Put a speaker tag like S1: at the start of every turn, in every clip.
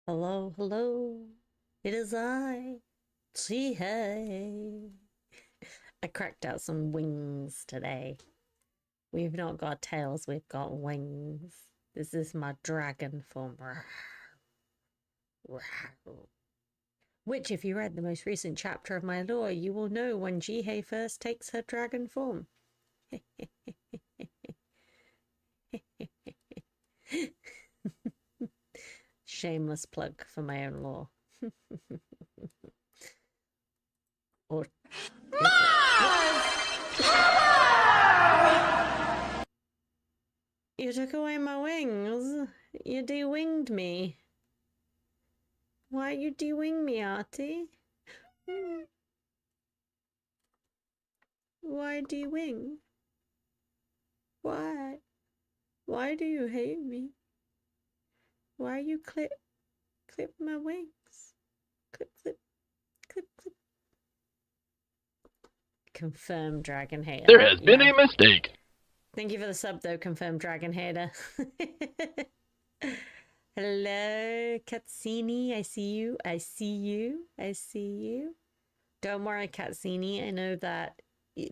S1: Hello, hello. It is I, Chihei. I cracked out some wings today. We've not got tails, we've got wings. This is my dragon form. Which, if you read the most recent chapter of my lore, you will know when Jihei first takes her dragon form. Shameless plug for my own lore. Or you took away my wings. You de-winged me. Why you de-wing me, Artie? Why de-wing? Why? Why do you hate me? Why you clip my wings? Clip, clip, clip, clip. Confirmed dragon hater.
S2: There has been a mistake.
S1: Thank you for the sub, though, confirmed dragon hater. Hello, Katsini. I see you. I see you. I see you. Don't worry, Katsini. I know that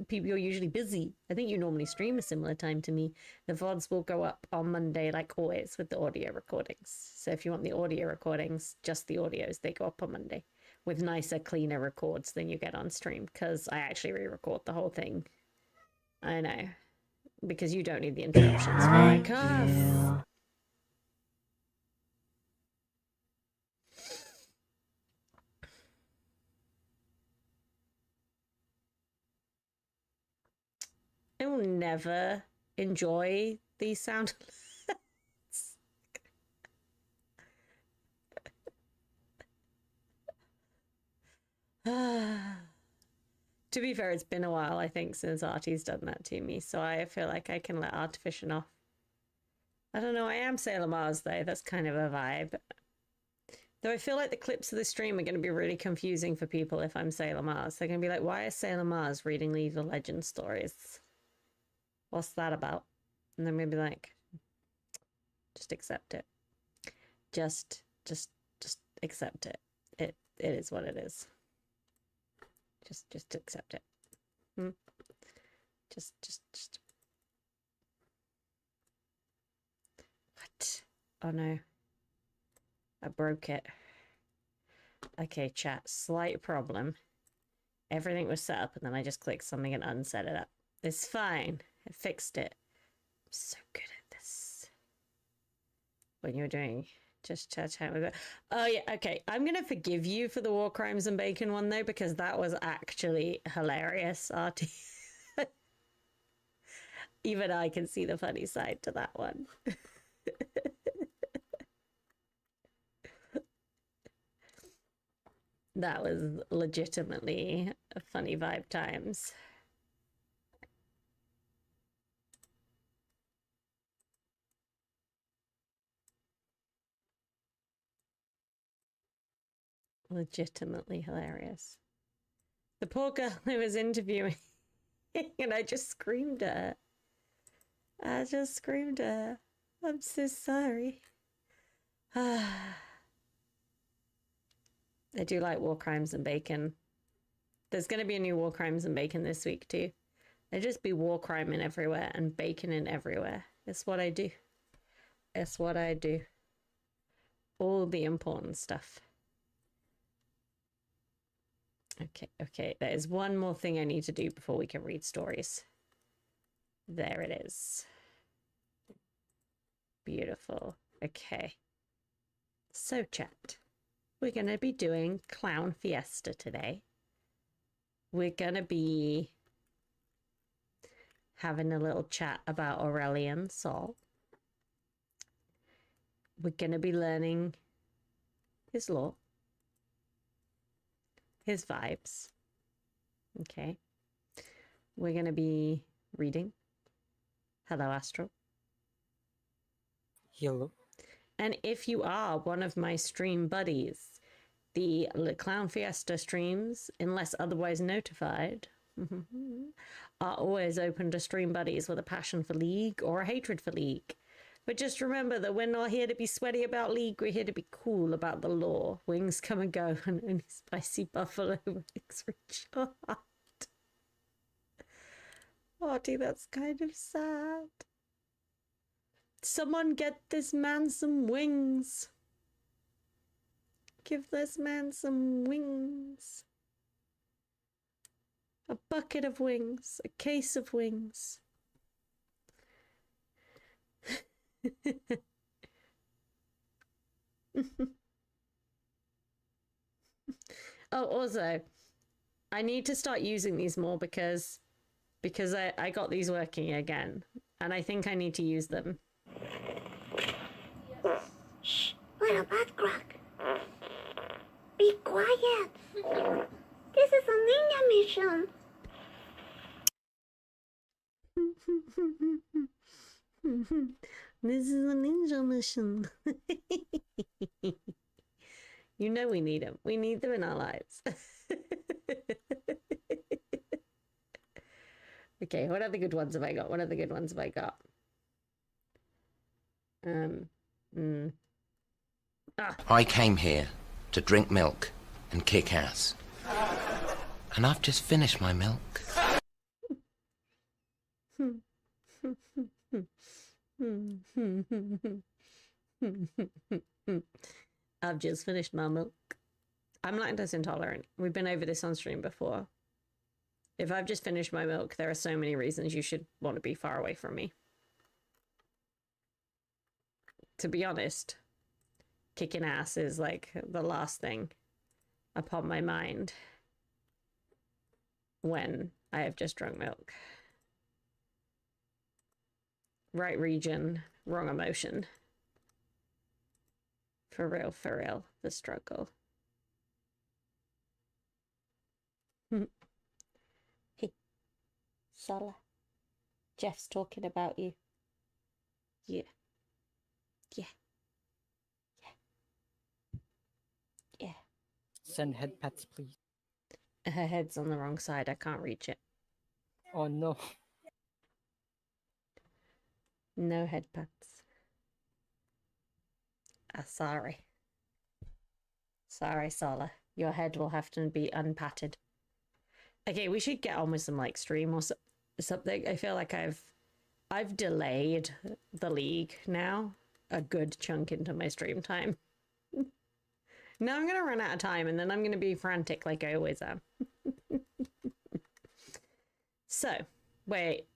S1: people are usually busy. I think you normally stream a similar time to me. The VODs will go up on Monday, like always, with the audio recordings. So if you want the audio recordings, just the audios, they go up on Monday with nicer, cleaner records than you get on stream, because I actually re-record the whole thing. I know. Because you don't need the interruptions for my cough. I will never enjoy these sound alerts. To be fair, it's been a while, I think, since Artie's done that to me, so I feel like I can let Artificial off. I don't know, I am Sailor Mars, though. That's kind of a vibe. Though I feel like the clips of the stream are going to be really confusing for people if I'm Sailor Mars. They're going to be like, why is Sailor Mars reading League of Legends stories? What's that about? And then we'll be like, just accept it. Just accept it. It is what it is. Just accept it. Just. What? Oh no. I broke it. Okay, chat. Slight problem. Everything was set up and then I just clicked something and unset it up. It's fine. I fixed it. I'm so good at this. When you're doing just chat with it. Oh yeah, okay. I'm gonna forgive you for the War Crimes and Bacon one though, because that was actually hilarious, Artie. Even I can see the funny side to that one. That was legitimately a funny vibe times. Legitimately hilarious. The poor girl I was interviewing, and I just screamed at her. I just screamed at her. I'm so sorry. I do like War Crimes and Bacon. There's going to be a new War Crimes and Bacon this week too. I just be war crime in everywhere and bacon in everywhere. It's what I do. It's what I do. All the important stuff. Okay. There is one more thing I need to do before we can read stories. There it is. Beautiful. Okay. So, chat. We're going to be doing Clown Fiesta today. We're going to be having a little chat about Aurelion Sol. We're going to be learning his lore, his vibes. Okay. We're going to be reading Hello Astral.
S3: Hello.
S1: And if you are one of my stream buddies, the Clown Fiesta streams, unless otherwise notified, are always open to stream buddies with a passion for League or a hatred for League. But just remember that we're not here to be sweaty about League, we're here to be cool about the lore. Wings come and go, and only spicy buffalo wings reach your heart. Artie, that's kind of sad. Someone get this man some wings. Give this man some wings. A bucket of wings. A case of wings. Oh, also, I need to start using these more because I got these working again, and I think I need to use them.
S2: Shh, little butt crack. Be quiet. This is a ninja mission.
S1: This is a ninja mission. You know we need them. We need them in our lives. Okay, what other good ones have I got? What other good ones have I got?
S3: I came here to drink milk and kick ass. And I've just finished my milk.
S1: I've just finished my milk. I'm lactose intolerant. We've been over this on stream before. If I've just finished my milk, there are so many reasons you should want to be far away from me. To be honest, kicking ass is like the last thing upon my mind when I have just drunk milk. Right region, wrong emotion. For real, the struggle. Hey, Sola. Jeff's talking about you. Yeah.
S4: Send head pats, please.
S1: Her head's on the wrong side. I can't reach it.
S4: Oh no.
S1: No head pats. Sorry. Sorry, Sola. Your head will have to be unpatted. Okay, we should get on with some like stream or something. I feel like I've delayed the League now a good chunk into my stream time. Now I'm gonna run out of time and then I'm gonna be frantic like I always am. So, wait,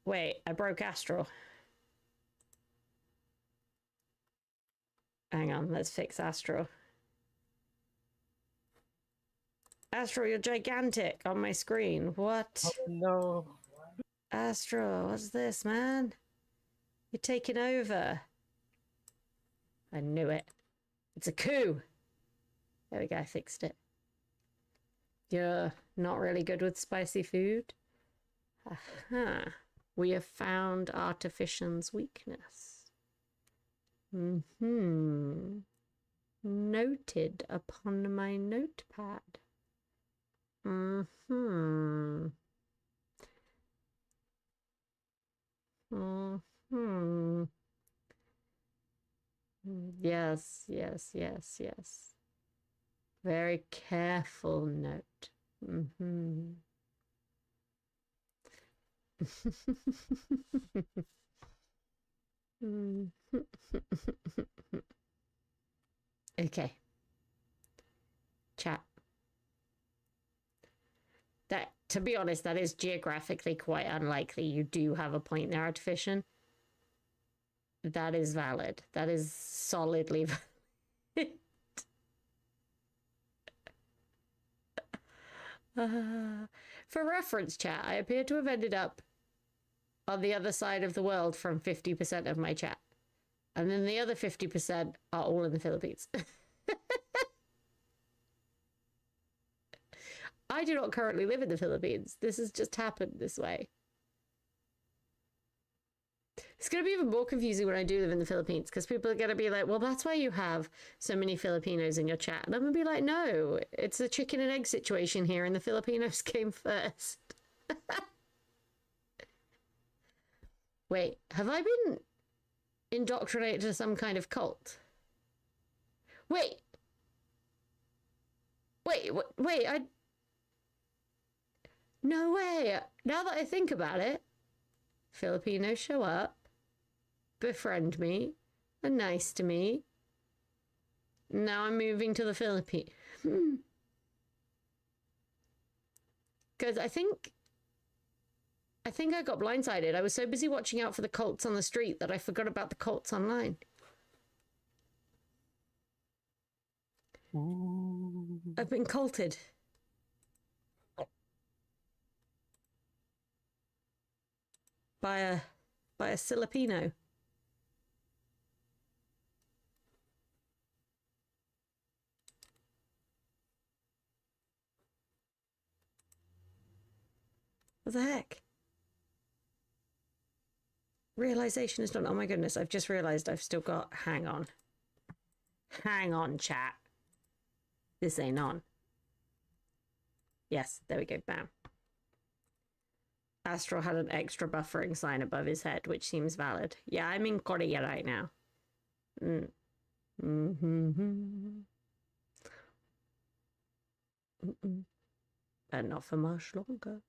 S1: I broke Astral. Hang on, let's fix Astral. Astral, you're gigantic on my screen. What?
S4: Oh no.
S1: Astral, what's this, man? You're taking over. I knew it. It's a coup. There we go, I fixed it. You're not really good with spicy food? Aha. We have found Artifician's weakness. Noted upon my notepad. Yes. Very careful note. Okay. Chat. That, to be honest, that is geographically quite unlikely. You do have a point there, Artifician. That is valid. That is solidly valid. For reference, chat, I appear to have ended up on the other side of the world from 50% of my chat. And then the other 50% are all in the Philippines. I do not currently live in the Philippines. This has just happened this way. It's going to be even more confusing when I do live in the Philippines because people are going to be like, well, that's why you have so many Filipinos in your chat. And I'm going to be like, no, it's a chicken and egg situation here and the Filipinos came first. Wait, have I been... indoctrinated to some kind of cult. Wait, no way. Now that I think about it, Filipinos show up, befriend me, are nice to me. Now I'm moving to the Philippines. Because I think I got blindsided. I was so busy watching out for the cults on the street that I forgot about the cults online.
S4: Ooh.
S1: I've been culted. By a Filipino. What the heck? Realization is done. Oh my goodness, I've just realized I've still got... Hang on. Hang on, chat. This ain't on. Yes, there we go. Bam. Astral had an extra buffering sign above his head, which seems valid. Yeah, I'm in Korea right now. But not for much longer.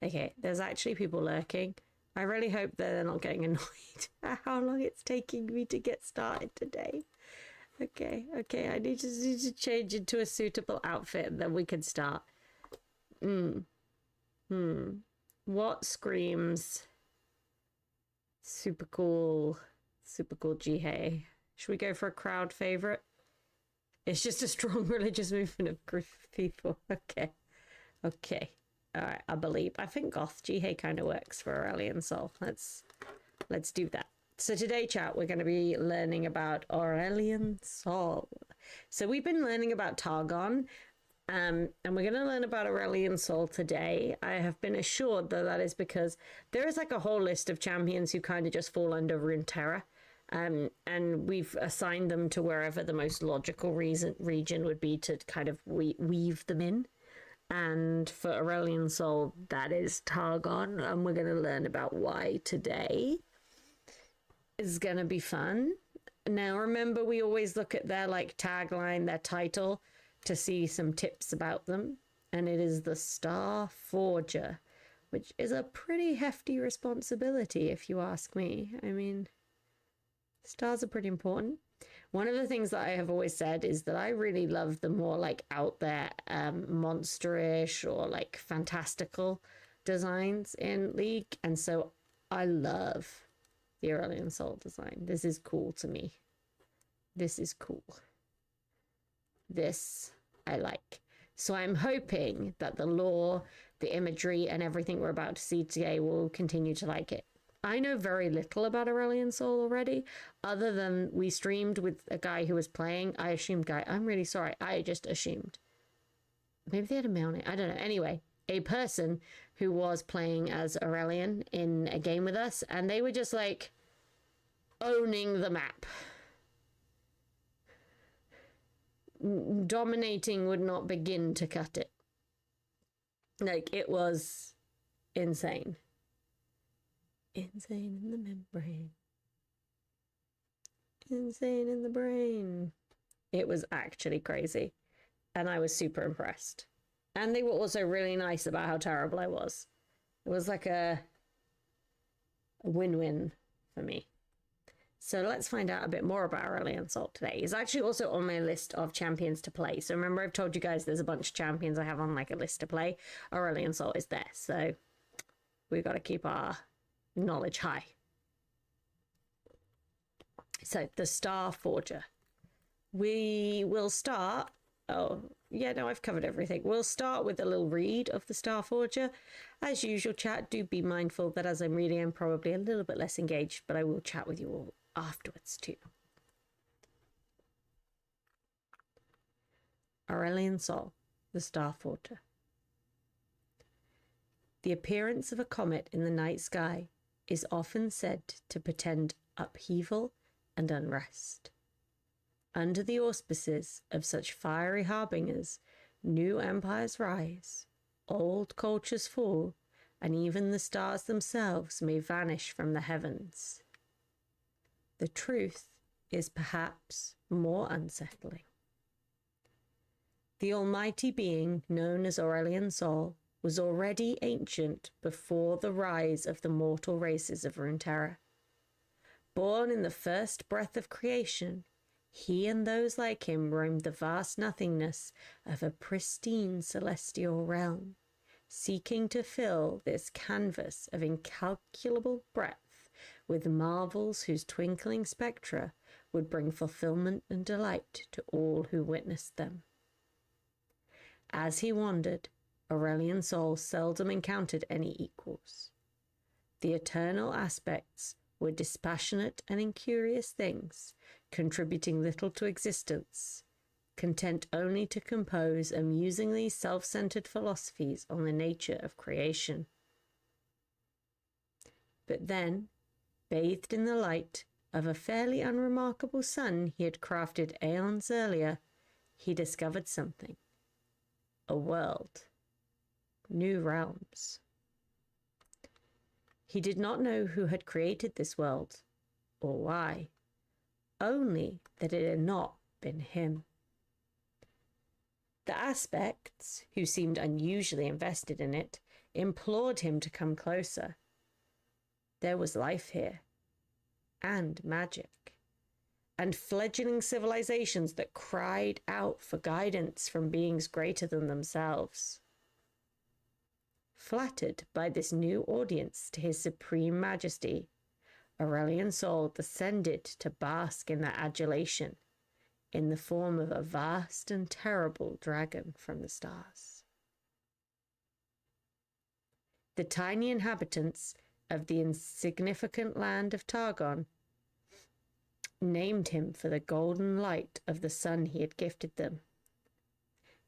S1: Okay, there's actually people lurking. I really hope that they're not getting annoyed at how long it's taking me to get started today. Okay, I need to change into a suitable outfit and then we can start. What screams super cool Jihei? Should we go for a crowd favorite? It's just a strong religious movement of group of people. Okay. All right, I believe. I think Goth Jihei kind of works for Aurelion Sol. Let's do that. So today, chat, we're going to be learning about Aurelion Sol. So we've been learning about Targon, and we're going to learn about Aurelion Sol today. I have been assured that that is because there is like a whole list of champions who kind of just fall under Runeterra, and we've assigned them to wherever the most logical region would be to kind of weave them in. And for Aurelion Sol, that is Targon, and we're going to learn about why today. Is going to be fun. Now, remember, we always look at their like tagline, their title, to see some tips about them. And it is the Star Forger, which is a pretty hefty responsibility, if you ask me. I mean, stars are pretty important. One of the things that I have always said is that I really love the more like out there, monsterish or like fantastical designs in League. And so I love the Aurelion Sol design. This is cool to me. This is cool. This I like. So I'm hoping that the lore, the imagery, and everything we're about to see today will continue to like it. I know very little about Aurelion Sol already, other than we streamed with a guy who was playing. I assumed guy. I'm really sorry. I just assumed. Maybe they had a male name. I don't know. Anyway, a person who was playing as Aurelion in a game with us, and they were just like owning the map. Dominating would not begin to cut it. Like, it was insane. Insane in the membrane. Insane in the brain. It was actually crazy. And I was super impressed. And they were also really nice about how terrible I was. It was like a win-win for me. So let's find out a bit more about Aurelion Sol today. He's actually also on my list of champions to play. So remember, I've told you guys there's a bunch of champions I have on like a list to play. Aurelion Sol is there. So we've got to keep our knowledge high. So the Star Forger. We will start... Oh, yeah, no, I've covered everything. We'll start with a little read of the Star Forger. As usual, chat, do be mindful that as I'm reading, I'm probably a little bit less engaged, but I will chat with you all afterwards too. Aurelion Sol, the Star Forger. The appearance of a comet in the night sky is often said to portend upheaval and unrest. Under the auspices of such fiery harbingers, new empires rise, old cultures fall, and even the stars themselves may vanish from the heavens. The truth is perhaps more unsettling. The almighty being known as Aurelion Sol was already ancient before the rise of the mortal races of Runeterra. Born in the first breath of creation, he and those like him roamed the vast nothingness of a pristine celestial realm, seeking to fill this canvas of incalculable breadth with marvels whose twinkling spectra would bring fulfillment and delight to all who witnessed them. As he wandered, Aurelion Sol seldom encountered any equals. The eternal aspects were dispassionate and incurious things, contributing little to existence, content only to compose amusingly self-centered philosophies on the nature of creation. But then, bathed in the light of a fairly unremarkable sun he had crafted aeons earlier, he discovered something. A world. New realms. He did not know who had created this world, or why, only that it had not been him. The aspects, who seemed unusually invested in it, implored him to come closer. There was life here, and magic, and fledgling civilizations that cried out for guidance from beings greater than themselves. Flattered by this new audience to his supreme majesty, Aurelion Sol descended to bask in their adulation in the form of a vast and terrible dragon from the stars. The tiny inhabitants of the insignificant land of Targon named him for the golden light of the sun he had gifted them,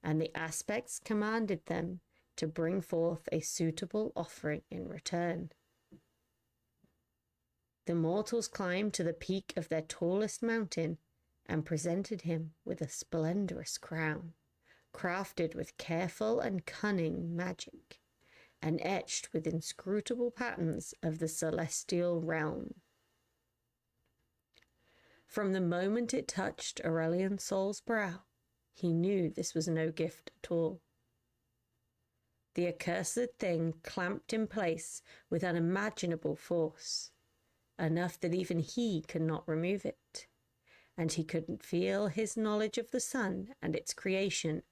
S1: and the aspects commanded them to bring forth a suitable offering in return. The mortals climbed to the peak of their tallest mountain and presented him with a splendorous crown, crafted with careful and cunning magic, and etched with inscrutable patterns of the celestial realm. From the moment it touched Aurelion Sol's brow, he knew this was no gift at all. The accursed thing clamped in place with unimaginable force, enough that even he could not remove it, and he could feel his knowledge of the sun and its creation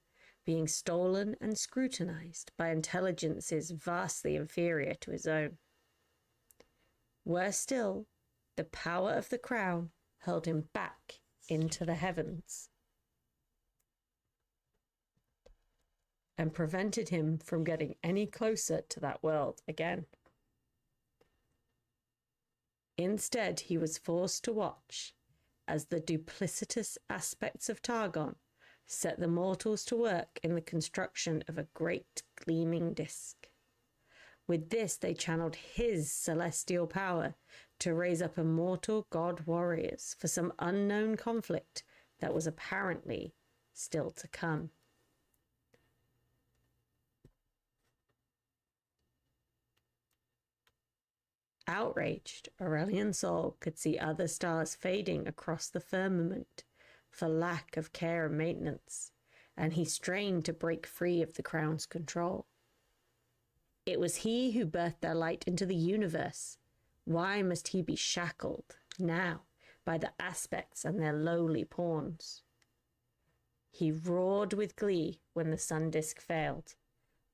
S1: being stolen and scrutinized by intelligences vastly inferior to his own. Worse still, the power of the crown held him back into the heavens and prevented him from getting any closer to that world again. Instead, he was forced to watch as the duplicitous aspects of Targon set the mortals to work in the construction of a great gleaming disk. With this, they channeled his celestial power to raise up immortal god warriors for some unknown conflict that was apparently still to come. Outraged, Aurelion Sol could see other stars fading across the firmament for lack of care and maintenance, and he strained to break free of the crown's control. It was he who birthed their light into the universe. Why must he be shackled now by the aspects and their lowly pawns? He roared with glee when the sun disk failed,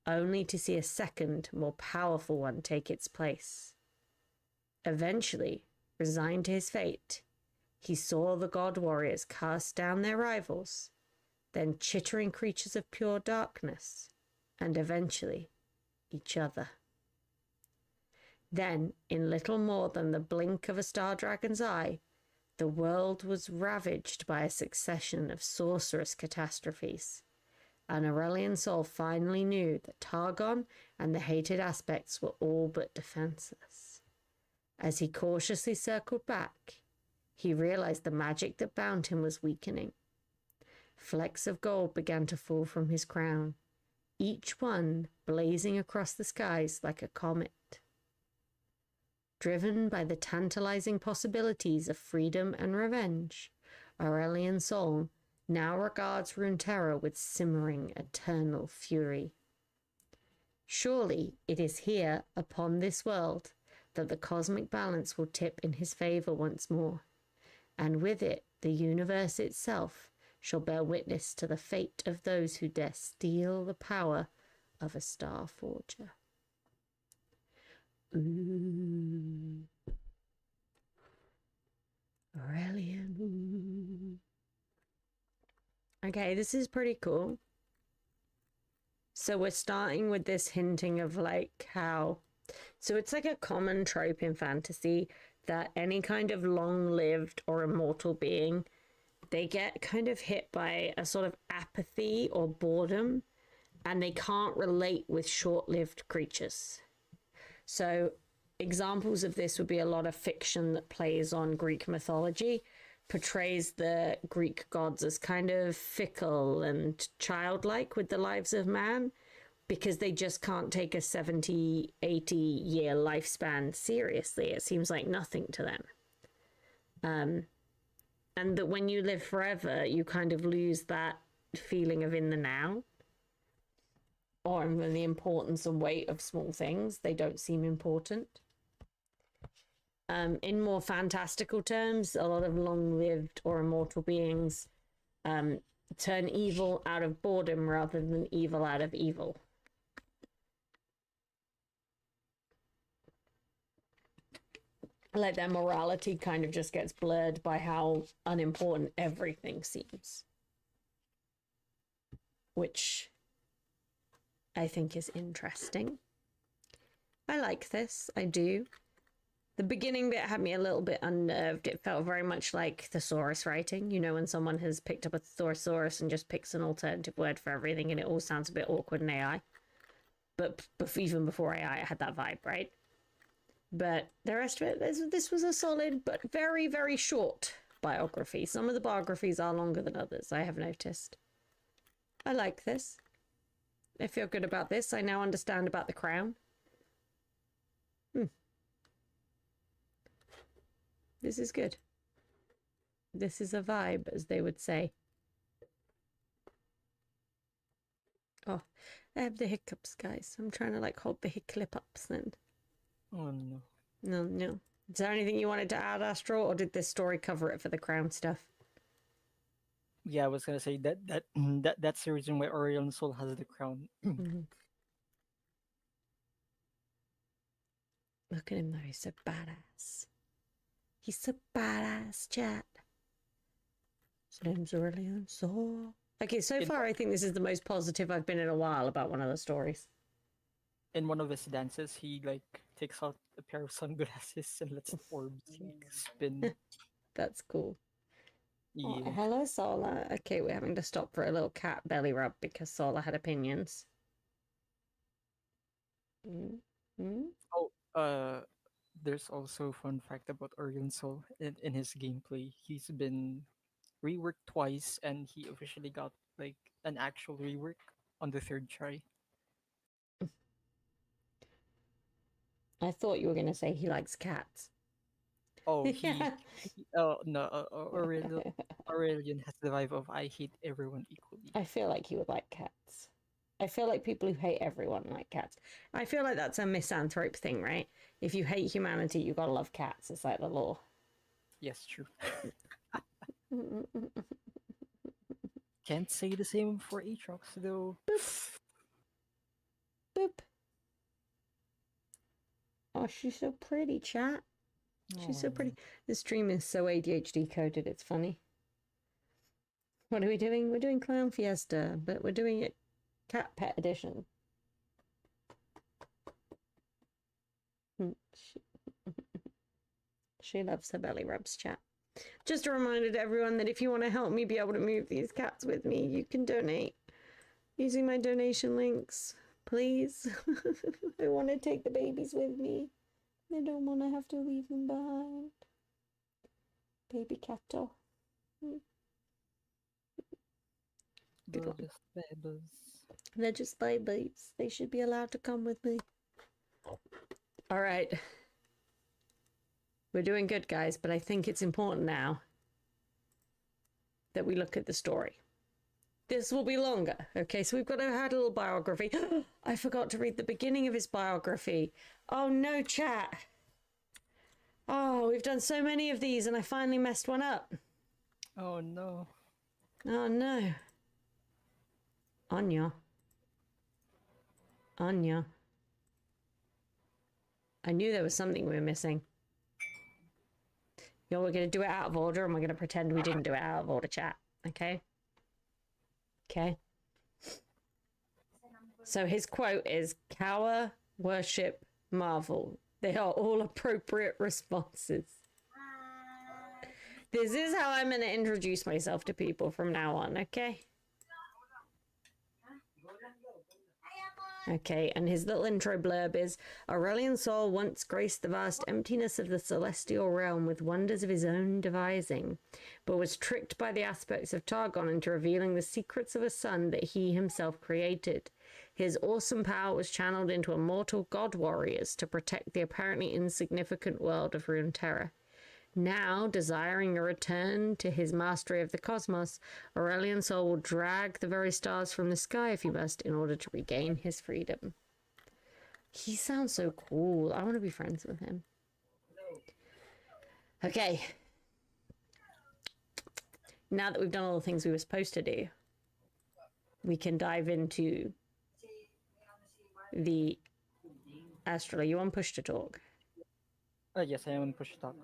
S1: only to see a second, more powerful one take its place. Eventually, resigned to his fate, he saw the god warriors cast down their rivals, then chittering creatures of pure darkness, and eventually each other. Then, in little more than the blink of a star dragon's eye, the world was ravaged by a succession of sorcerous catastrophes, and Aurelion Sol finally knew that Targon and the hated aspects were all but defenseless. As he cautiously circled back, he realized the magic that bound him was weakening. Flecks of gold began to fall from his crown, each one blazing across the skies like a comet. Driven by the tantalizing possibilities of freedom and revenge, Aurelion Sol now regards Runeterra with simmering eternal fury. Surely it is here, upon this world, that the cosmic balance will tip in his favor once more, and with it the universe itself shall bear witness to the fate of those who dare steal the power of a star forger. Ooh. Aurelion. Ooh. Okay, this is pretty cool. So we're starting with this hinting of like how... So it's like a common trope in fantasy that any kind of long-lived or immortal being, they get kind of hit by a sort of apathy or boredom, and they can't relate with short-lived creatures. So examples of this would be a lot of fiction that plays on Greek mythology, portrays the Greek gods as kind of fickle and childlike with the lives of man, because they just can't take a 70, 80-year lifespan seriously. It seems like nothing to them. And that when you live forever, you kind of lose that feeling of in the now, or in the importance and weight of small things. They don't seem important. In more fantastical terms, a lot of long-lived or immortal beings turn evil out of boredom rather than evil out of evil. Like their morality kind of just gets blurred by how unimportant everything seems. Which I think is interesting. I like this, I do. The beginning bit had me a little bit unnerved. It felt very much like thesaurus writing. You know, when someone has picked up a thesaurus and just picks an alternative word for everything and it all sounds a bit awkward in AI. But even before AI, it had that vibe, right? But the rest of it, this was a solid but very, very short biography. Some of the biographies are longer than others, I have noticed. I like this. I feel good about this. I now understand about the crown. This is good. This is a vibe, as they would say. Oh, I have the hiccups, guys. I'm trying to like hold the hiccup ups then.
S4: Oh no.
S1: No. Is there anything you wanted to add, Astral, or did this story cover it for the crown stuff?
S4: Yeah, I was gonna say that's the reason why Aurelion Sol has the crown.
S1: Mm-hmm. Look at him though, he's so badass. He's so badass, chat. His name's Aurelion Sol. Okay, so far I think this is the most positive I've been in a while about one of the stories.
S4: In one of his dances, he like takes out a pair of sunglasses and lets the orbs like, spin.
S1: That's cool.
S4: Yeah.
S1: Oh, hello, Sola. Okay, we're having to stop for a little cat belly rub because Sola had opinions. Mm-hmm.
S4: Oh, there's also a fun fact about Aurelion Sol in his gameplay. He's been reworked twice, and he officially got like an actual rework on the third try.
S1: I thought you were going to say he likes cats.
S4: Oh, oh no, Aurelion has the vibe of I hate everyone equally.
S1: I feel like he would like cats. I feel like people who hate everyone like cats. I feel like that's a misanthrope thing, right? If you hate humanity, you gotta love cats. It's like the law.
S4: Yes, true. Can't say the same for Aatrox though.
S1: Boop. Boop. Oh, she's so pretty, chat. She's so pretty. This stream is so ADHD coded, it's funny. What are we doing? We're doing Clown Fiesta, but we're doing it Cat Pet Edition. She loves her belly rubs, chat. Just a reminder to everyone that if you want to help me be able to move these cats with me, you can donate using my donation links, please. I want to take the babies with me. I don't want to have to leave them behind. Baby catto.
S4: Just bebas.
S1: They're just my babes. They should be allowed to come with me. All right. We're doing good, guys, but I think it's important now that we look at the story. This will be longer. Okay, so we've got to have a little biography. I forgot to read the beginning of his biography. Oh no, chat. Oh, we've done so many of these and I finally messed one up.
S4: Oh no.
S1: Oh no. Anya. Anya. I knew there was something we were missing. You know, we're going to do it out of order and we're going to pretend we didn't do it out of order, chat. Okay? Okay. So his quote is, cower, worship, marvel. They are all appropriate responses. This is how I'm going to introduce myself to people from now on, okay? Okay, and his little intro blurb is, Aurelion Sol once graced the vast emptiness of the celestial realm with wonders of his own devising, but was tricked by the aspects of Targon into revealing the secrets of a sun that he himself created. His awesome power was channeled into immortal god warriors to protect the apparently insignificant world of Runeterra. Now, desiring a return to his mastery of the cosmos, Aurelion Sol will drag the very stars from the sky if he must in order to regain his freedom. He sounds so cool. I want to be friends with him. Okay. Now that we've done all the things we were supposed to do, we can dive into the Astrala. You want push to talk?
S4: Yes, I am on push talk.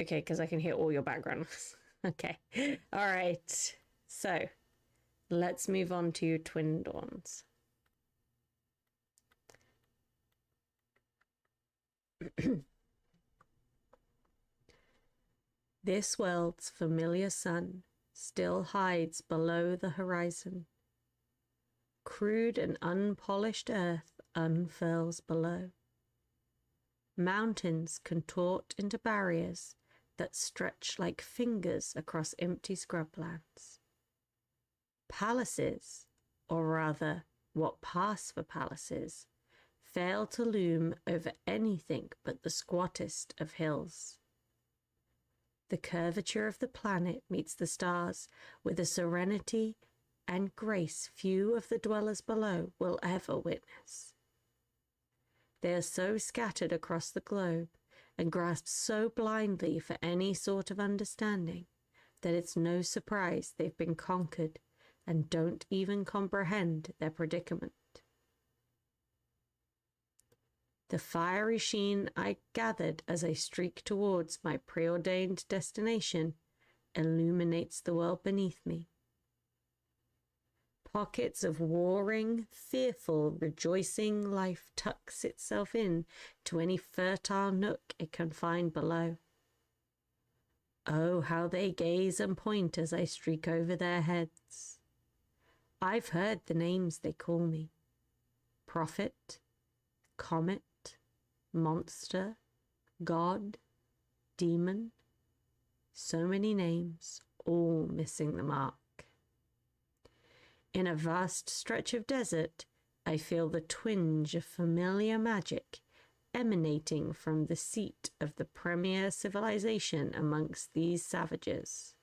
S1: Okay, because I can hear all your background. Okay. All right. So, let's move on to Twin Dawns. This world's familiar sun still hides below the horizon. Crude and unpolished earth unfurls below. Mountains contort into barriers that stretch like fingers across empty scrublands. Palaces, or rather what pass for palaces, fail to loom over anything but the squattest of hills. The curvature of the planet meets the stars with a serenity and grace few of the dwellers below will ever witness. They are so scattered across the globe and grasp so blindly for any sort of understanding that it's no surprise they've been conquered and don't even comprehend their predicament. The fiery sheen I gathered as I streak towards my preordained destination illuminates the world beneath me. Pockets of warring, fearful, rejoicing life tucks itself in to any fertile nook it can find below. Oh, how they gaze and point as I streak over their heads. I've heard the names they call me. Prophet, comet, monster, god, demon. So many names, all missing the mark. In a vast stretch of desert, I feel the twinge of familiar magic emanating from the seat of the premier civilization amongst these savages.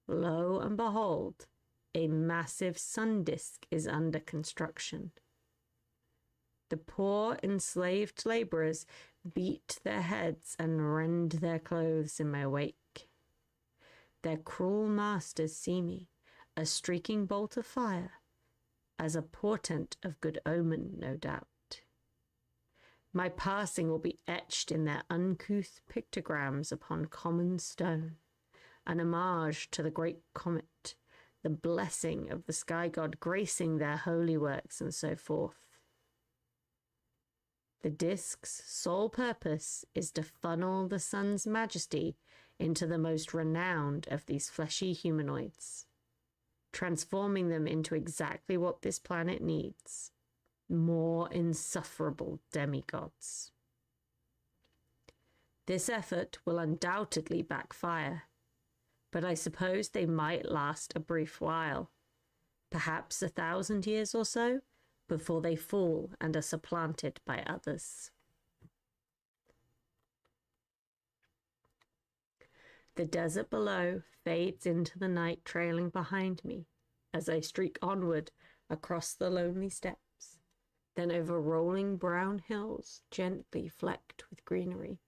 S1: Lo and behold, a massive sun disk is under construction. The poor enslaved laborers beat their heads and rend their clothes in my wake. Their cruel masters see me, a streaking bolt of fire, as a portent of good omen, no doubt. My passing will be etched in their uncouth pictograms upon common stone, an homage to the great comet, the blessing of the sky god gracing their holy works, and so forth. The disk's sole purpose is to funnel the sun's majesty into the most renowned of these fleshy humanoids, transforming them into exactly what this planet needs: more insufferable demigods. This effort will undoubtedly backfire, but I suppose they might last a brief while. perhaps 1,000 years or so, before they fall and are supplanted by others. The desert below fades into the night trailing behind me as I streak onward across the lonely steppes, then over rolling brown hills gently flecked with greenery.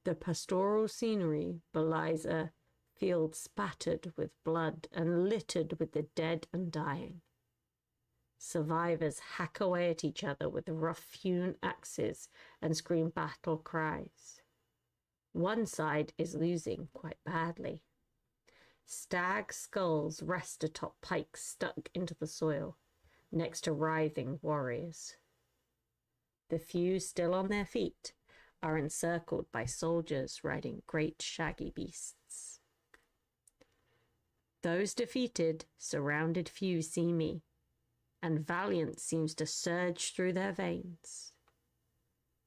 S1: The pastoral scenery belies a field spattered with blood and littered with the dead and dying. Survivors hack away at each other with rough-hewn axes and scream battle cries. One side is losing quite badly. Stag skulls rest atop pikes stuck into the soil, next to writhing warriors. The few still on their feet are encircled by soldiers riding great shaggy beasts. Those defeated, surrounded few see me, and valiance seems to surge through their veins.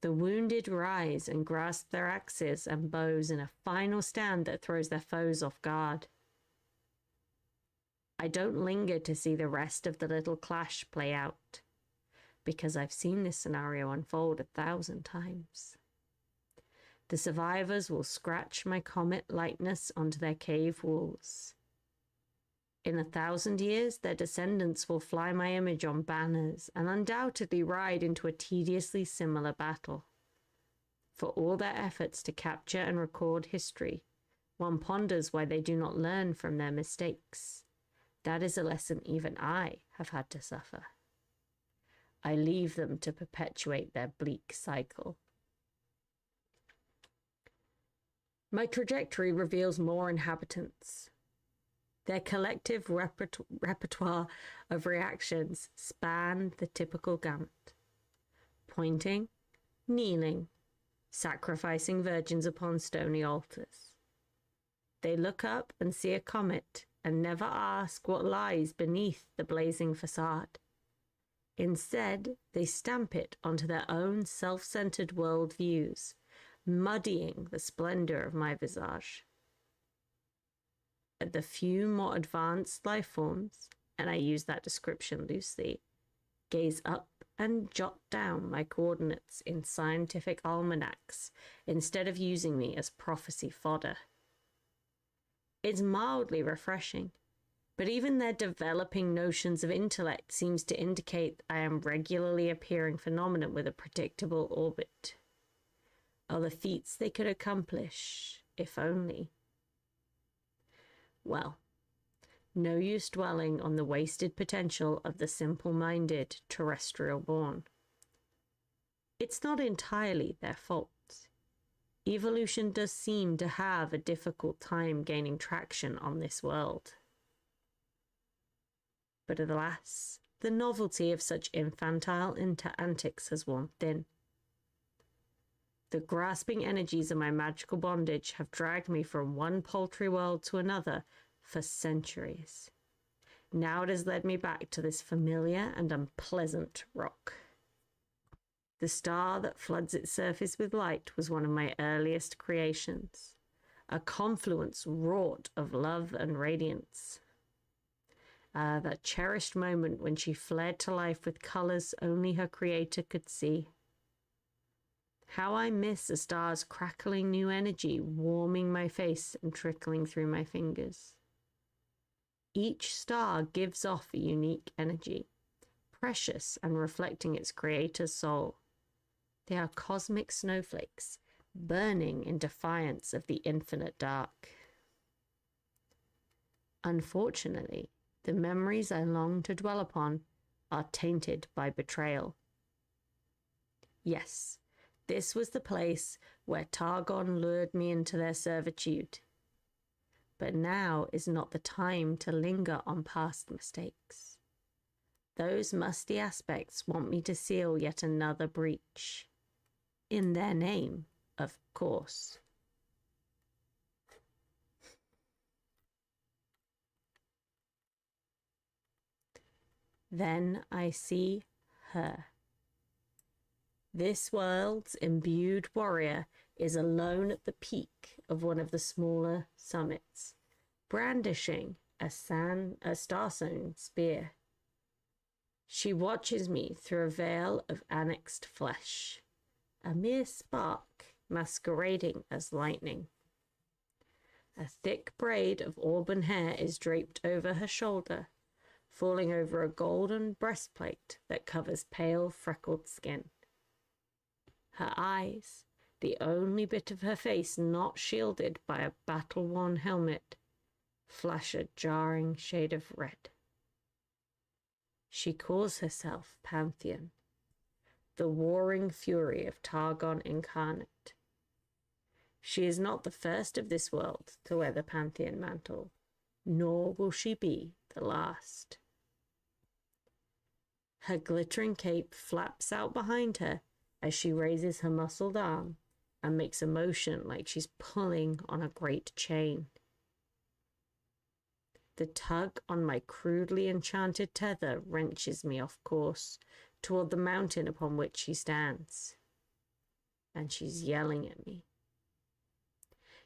S1: The wounded rise and grasp their axes and bows in a final stand that throws their foes off guard. I don't linger to see the rest of the little clash play out, because I've seen this scenario unfold 1,000 times. The survivors will scratch my comet likeness onto their cave walls. In 1,000 years, their descendants will fly my image on banners and undoubtedly ride into a tediously similar battle. For all their efforts to capture and record history, one ponders why they do not learn from their mistakes. That is a lesson even I have had to suffer. I leave them to perpetuate their bleak cycle. My trajectory reveals more inhabitants. Their collective repertoire of reactions span the typical gamut. Pointing, kneeling, sacrificing virgins upon stony altars. They look up and see a comet and never ask what lies beneath the blazing facade. Instead, they stamp it onto their own self-centered worldviews, muddying the splendor of my visage. The few more advanced life forms, and I use that description loosely, gaze up and jot down my coordinates in scientific almanacs instead of using me as prophecy fodder. It's mildly refreshing, but even their developing notions of intellect seems to indicate I am regularly appearing phenomenon with a predictable orbit. Oh, the feats they could accomplish, if only. Well, no use dwelling on the wasted potential of the simple-minded terrestrial born. It's not entirely their fault. Evolution does seem to have a difficult time gaining traction on this world. But alas, the novelty of such infantile antics has worn thin. The grasping energies of my magical bondage have dragged me from one paltry world to another for centuries. Now it has led me back to this familiar and unpleasant rock. The star that floods its surface with light was one of my earliest creations, a confluence wrought of love and radiance. That cherished moment when she flared to life with colors only her creator could see. How I miss a star's crackling new energy warming my face and trickling through my fingers. Each star gives off a unique energy, precious and reflecting its creator's soul. They are cosmic snowflakes, burning in defiance of the infinite dark. Unfortunately, the memories I long to dwell upon are tainted by betrayal. Yes, this was the place where Targon lured me into their servitude. But now is not the time to linger on past mistakes. Those musty aspects want me to seal yet another breach. In their name, of course. Then I see her. This world's imbued warrior is alone at the peak of one of the smaller summits, brandishing a star-sewn spear. She watches me through a veil of annexed flesh, a mere spark masquerading as lightning. A thick braid of auburn hair is draped over her shoulder, falling over a golden breastplate that covers pale, freckled skin. Her eyes, the only bit of her face not shielded by a battle-worn helmet, flash a jarring shade of red. She calls herself Pantheon, the warring fury of Targon incarnate. She is not the first of this world to wear the Pantheon mantle, nor will she be the last. Her glittering cape flaps out behind her as she raises her muscled arm and makes a motion like she's pulling on a great chain. The tug on my crudely enchanted tether wrenches me off course toward the mountain upon which she stands. And she's yelling at me.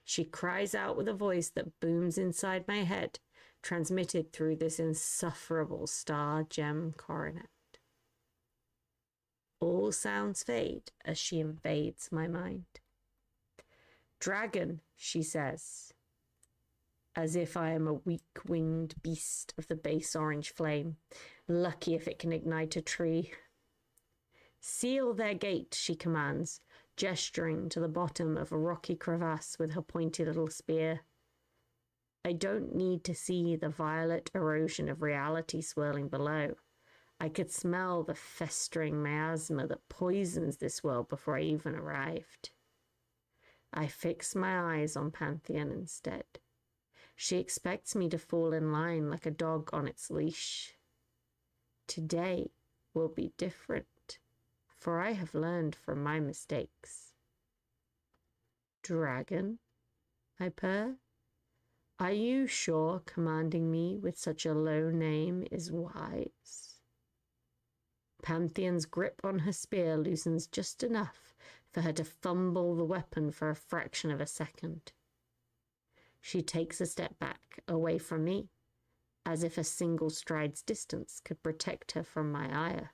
S1: She cries out with a voice that booms inside my head, transmitted through this insufferable star-gem coronet. All sounds fade as she invades my mind. Dragon, she says, as if I am a weak-winged beast of the base orange flame, lucky if it can ignite a tree. Seal their gate, she commands, gesturing to the bottom of a rocky crevasse with her pointy little spear. I don't need to see the violet erosion of reality swirling below. I could smell the festering miasma that poisons this world before I even arrived. I fix my eyes on Pantheon instead. She expects me to fall in line like a dog on its leash. Today will be different, for I have learned from my mistakes. Dragon, I purr. Are you sure commanding me with such a low name is wise? Pantheon's grip on her spear loosens just enough for her to fumble the weapon for a fraction of a second. She takes a step back, away from me, as if a single stride's distance could protect her from my ire.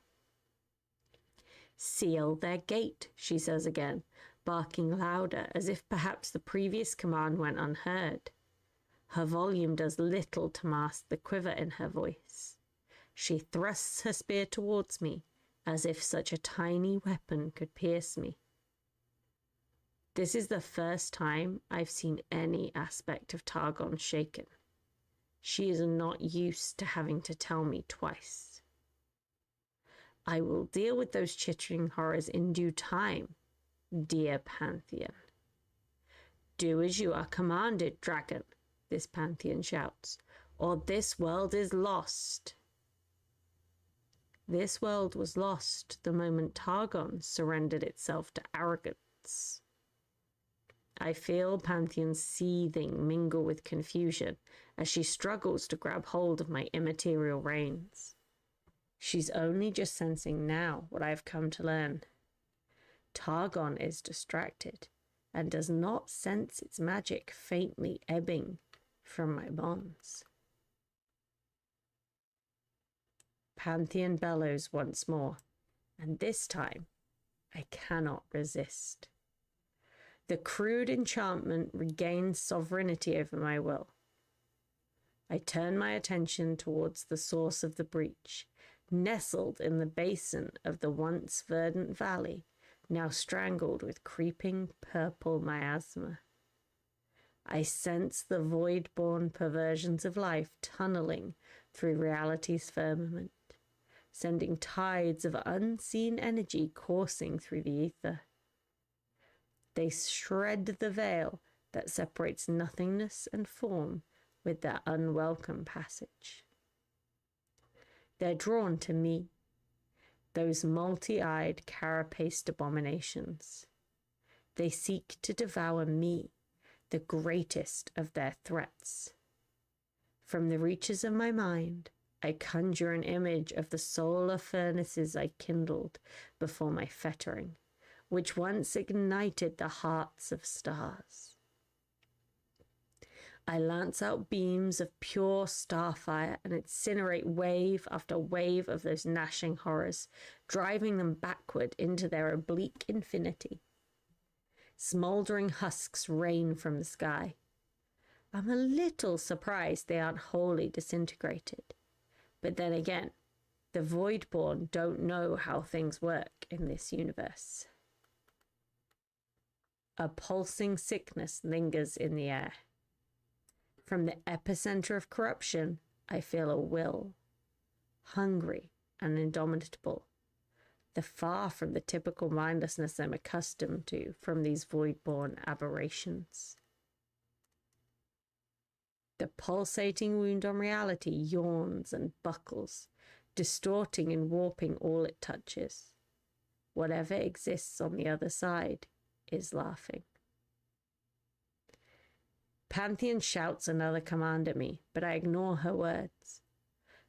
S1: Seal their gate, she says again, barking louder, as if perhaps the previous command went unheard. Her volume does little to mask the quiver in her voice. She thrusts her spear towards me, as if such a tiny weapon could pierce me. This is the first time I've seen any aspect of Targon shaken. She is not used to having to tell me twice. I will deal with those chittering horrors in due time, dear Pantheon. Do as you are commanded, dragon, this Pantheon shouts, or this world is lost. This world was lost the moment Targon surrendered itself to arrogance. I feel Pantheon's seething mingle with confusion as she struggles to grab hold of my immaterial reins. She's only just sensing now what I've come to learn. Targon is distracted and does not sense its magic faintly ebbing from my bonds. Pantheon bellows once more, and this time I cannot resist. The crude enchantment regains sovereignty over my will. I turn my attention towards the source of the breach, nestled in the basin of the once verdant valley, now strangled with creeping purple miasma. I sense the void-born perversions of life tunneling through reality's firmament, sending tides of unseen energy coursing through the ether. They shred the veil that separates nothingness and form with their unwelcome passage. They're drawn to me, those multi-eyed, carapaced abominations. They seek to devour me, the greatest of their threats. From the reaches of my mind, I conjure an image of the solar furnaces I kindled before my fettering, which once ignited the hearts of stars. I lance out beams of pure starfire and incinerate wave after wave of those gnashing horrors, driving them backward into their oblique infinity. Smouldering husks rain from the sky. I'm a little surprised they aren't wholly disintegrated. But then again, the Voidborn don't know how things work in this universe. A pulsing sickness lingers in the air. From the epicenter of corruption, I feel a will, hungry and indomitable, far from the typical mindlessness I'm accustomed to from these void-born aberrations. The pulsating wound on reality yawns and buckles, distorting and warping all it touches. Whatever exists on the other side is laughing. Pantheon shouts another command at me, but I ignore her words.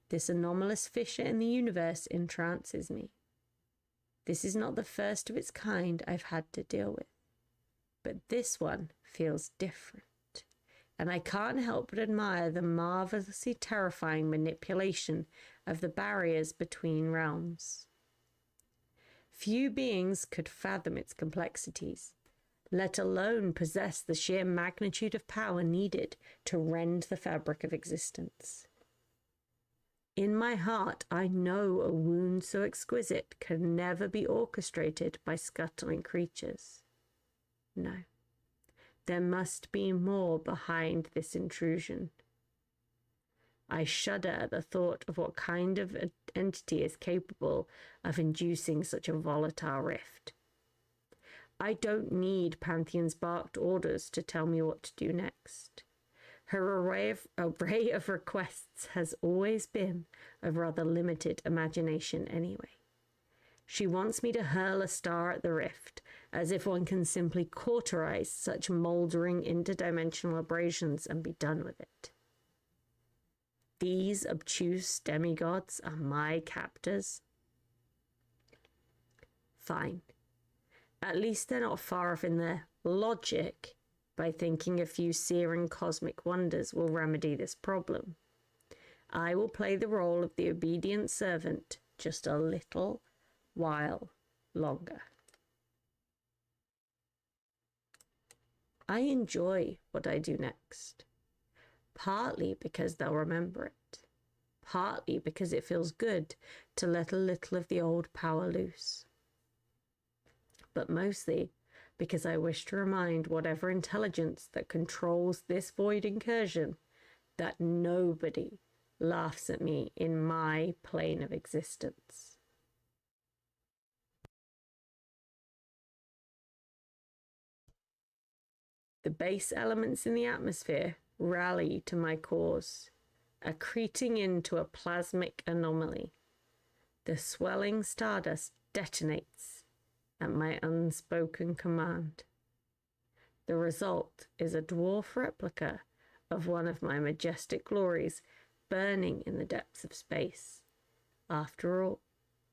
S1: This anomalous fissure in the universe entrances me. This is not the first of its kind I've had to deal with, but this one feels different, and I can't help but admire the marvelously terrifying manipulation of the barriers between realms. Few beings could fathom its complexities, let alone possess the sheer magnitude of power needed to rend the fabric of existence. In my heart, I know a wound so exquisite can never be orchestrated by scuttling creatures. No, there must be more behind this intrusion. I shudder at the thought of what kind of entity is capable of inducing such a volatile rift. I don't need Pantheon's barked orders to tell me what to do next. Her array of requests has always been of rather limited imagination anyway. She wants me to hurl a star at the rift, as if one can simply cauterize such mouldering interdimensional abrasions and be done with it. These obtuse demigods are my captors. Fine. At least they're not far off in their logic by thinking a few searing cosmic wonders will remedy this problem. I will play the role of the obedient servant just a little while longer. I enjoy what I do next, partly because they'll remember it, partly because it feels good to let a little of the old power loose, but mostly because I wish to remind whatever intelligence that controls this void incursion that nobody laughs at me in my plane of existence. The base elements in the atmosphere rally to my cause, accreting into a plasmic anomaly. The swelling stardust detonates at my unspoken command. The result is a dwarf replica of one of my majestic glories burning in the depths of space. After all,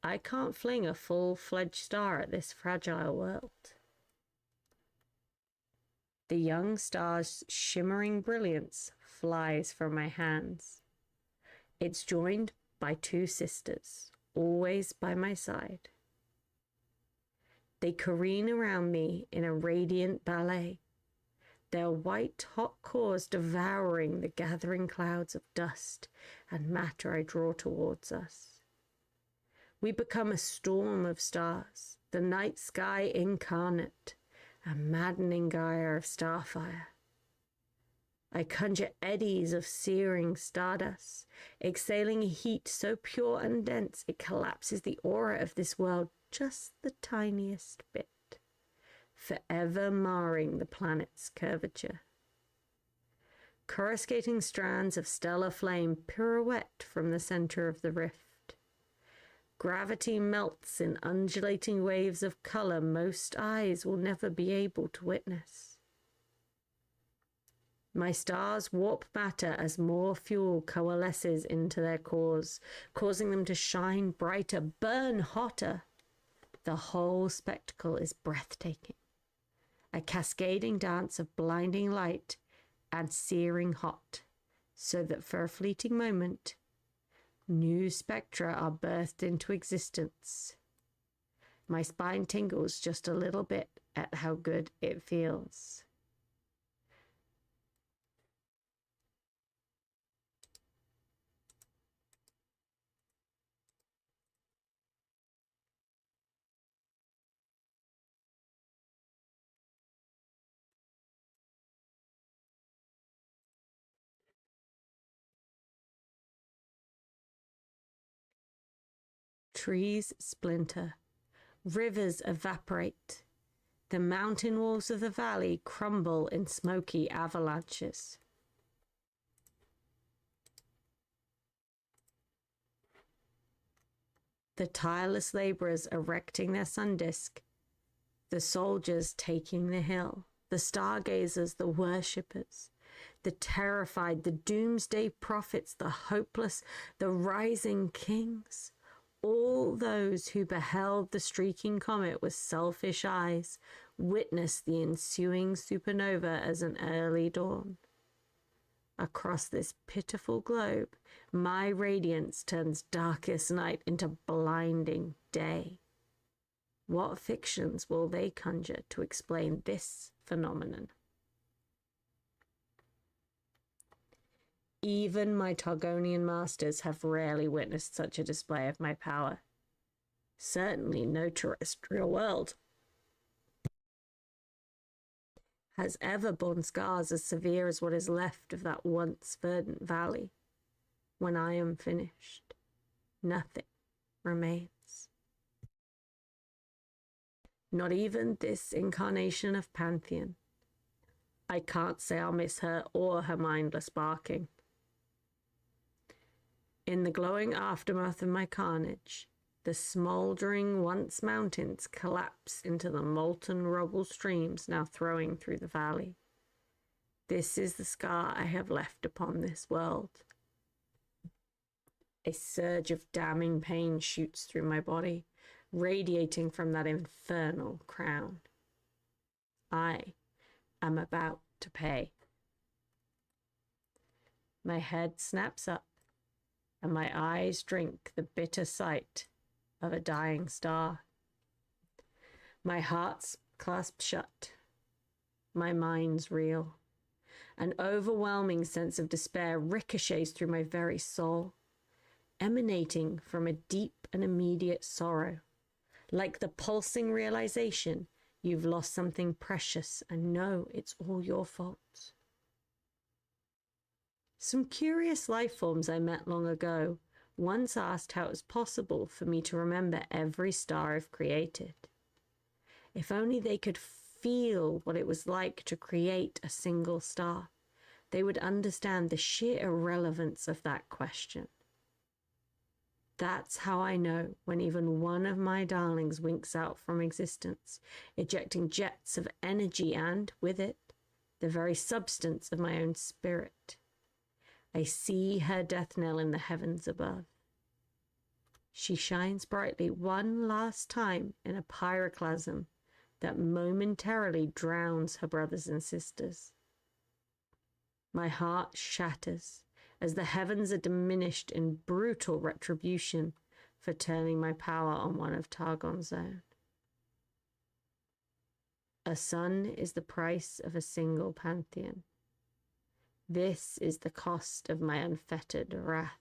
S1: I can't fling a full-fledged star at this fragile world. The young star's shimmering brilliance flies from my hands. It's joined by two sisters, always by my side. They careen around me in a radiant ballet, their white hot cores devouring the gathering clouds of dust and matter I draw towards us. We become a storm of stars, the night sky incarnate, a maddening gyre of starfire. I conjure eddies of searing stardust, exhaling a heat so pure and dense it collapses the aura of this world just the tiniest bit, forever marring the planet's curvature. Coruscating strands of stellar flame pirouette from the center of the rift. Gravity melts in undulating waves of color most eyes will never be able to witness. My stars warp matter as more fuel coalesces into their cores, causing them to shine brighter, burn hotter. The whole spectacle is breathtaking, a cascading dance of blinding light and searing hot, so that for a fleeting moment, new spectra are birthed into existence. My spine tingles just a little bit at how good it feels. Trees splinter, rivers evaporate, the mountain walls of the valley crumble in smoky avalanches. The tireless laborers erecting their sun disk, the soldiers taking the hill, the stargazers, the worshippers, the terrified, the doomsday prophets, the hopeless, the rising kings, all those who beheld the streaking comet with selfish eyes witnessed the ensuing supernova as an early dawn. Across this pitiful globe, my radiance turns darkest night into blinding day. What fictions will they conjure to explain this phenomenon? Even my Targonian masters have rarely witnessed such a display of my power. Certainly no terrestrial world has ever borne scars as severe as what is left of that once verdant valley. When I am finished, nothing remains. Not even this incarnation of Pantheon. I can't say I'll miss her or her mindless barking. In the glowing aftermath of my carnage, the smouldering once mountains collapse into the molten rubble streams now throwing through the valley. This is the scar I have left upon this world. A surge of damning pain shoots through my body, radiating from that infernal crown. I am about to pay. My head snaps up, and my eyes drink the bitter sight of a dying star. My heart's clasped shut. My mind's reel. An overwhelming sense of despair ricochets through my very soul, emanating from a deep and immediate sorrow, like the pulsing realization you've lost something precious and know it's all your fault. Some curious life forms I met long ago once asked how it was possible for me to remember every star I've created. If only they could feel what it was like to create a single star, they would understand the sheer irrelevance of that question. That's how I know when even one of my darlings winks out from existence, ejecting jets of energy and, with it, the very substance of my own spirit. I see her death knell in the heavens above. She shines brightly one last time in a pyroclasm that momentarily drowns her brothers and sisters. My heart shatters as the heavens are diminished in brutal retribution for turning my power on one of Targon's own. A sun is the price of a single pantheon. This is the cost of my unfettered wrath.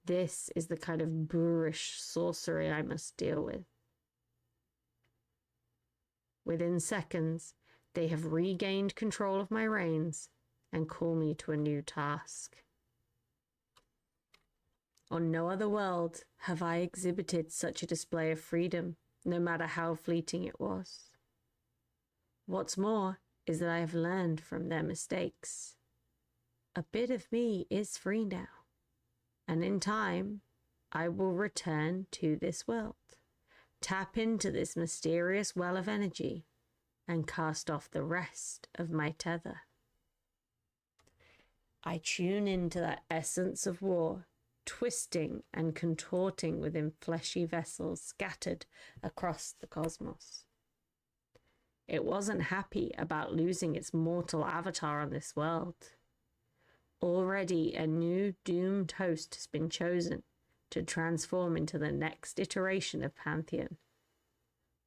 S1: This is the kind of boorish sorcery I must deal with. Within seconds, they have regained control of my reins and call me to a new task. On no other world have I exhibited such a display of freedom, no matter how fleeting it was. What's more is that I have learned from their mistakes. A bit of me is free now, and in time, I will return to this world, tap into this mysterious well of energy, and cast off the rest of my tether. I tune into that essence of war, twisting and contorting within fleshy vessels scattered across the cosmos. It wasn't happy about losing its mortal avatar on this world. Already a new doomed host has been chosen to transform into the next iteration of Pantheon.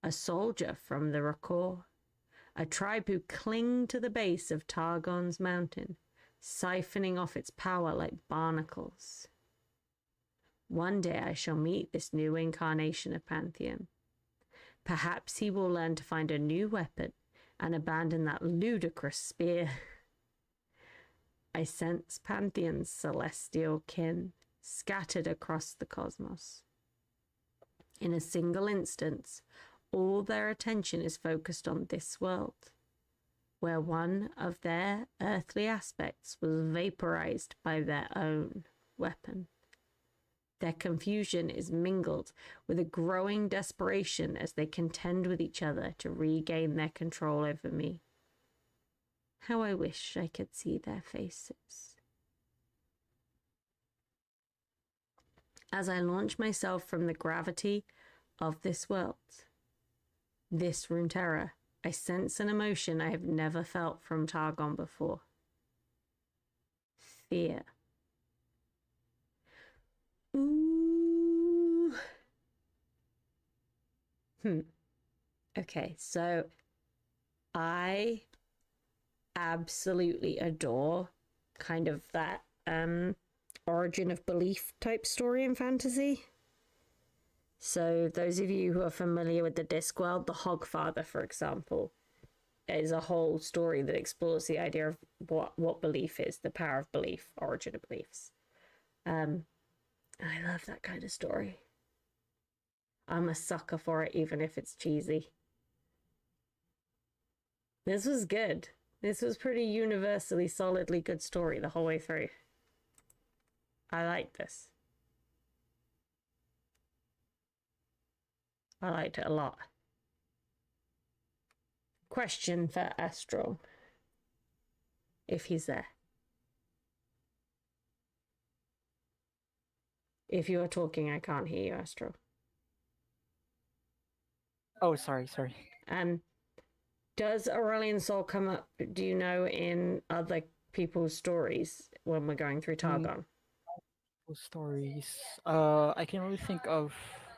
S1: A soldier from the Rakor, a tribe who cling to the base of Targon's mountain, siphoning off its power like barnacles. One day I shall meet this new incarnation of Pantheon. Perhaps he will learn to find a new weapon and abandon that ludicrous spear. I sense Pantheon's celestial kin scattered across the cosmos. In a single instance, all their attention is focused on this world, where one of their earthly aspects was vaporized by their own weapon. Their confusion is mingled with a growing desperation as they contend with each other to regain their control over me. How I wish I could see their faces. As I launch myself from the gravity of this world, this Runeterra, I sense an emotion I have never felt from Targon before. Fear. Ooh. Okay, so I absolutely adore kind of that origin of belief type story in fantasy. So those of you who are familiar with the Discworld, the Hogfather, for example, is a whole story that explores the idea of what belief is, the power of belief, origin of beliefs. I love that kind of story. I'm a sucker for it, even if it's cheesy. This was good. This was pretty universally, solidly good story the whole way through. I like this. I liked it a lot. Question for Astral. If he's there. If you are talking, I can't hear you, Astral.
S4: Oh, sorry.
S1: Does Aurelion Sol come up, do you know, in other people's stories when we're going through Targon?
S4: Stories. I can only think of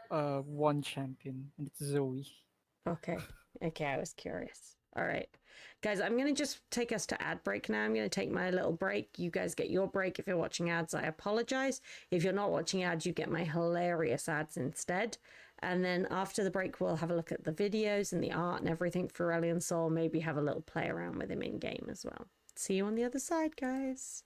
S4: one champion, and it's Zoe.
S1: Okay, I was curious. All right. Guys, I'm going to just take us to ad break now. I'm going to take my little break. You guys get your break. If you're watching ads, I apologize. If you're not watching ads, you get my hilarious ads instead. And then after the break, we'll have a look at the videos and the art and everything for Aurelion Sol. Maybe have a little play around with him in game as well. See you on the other side, guys.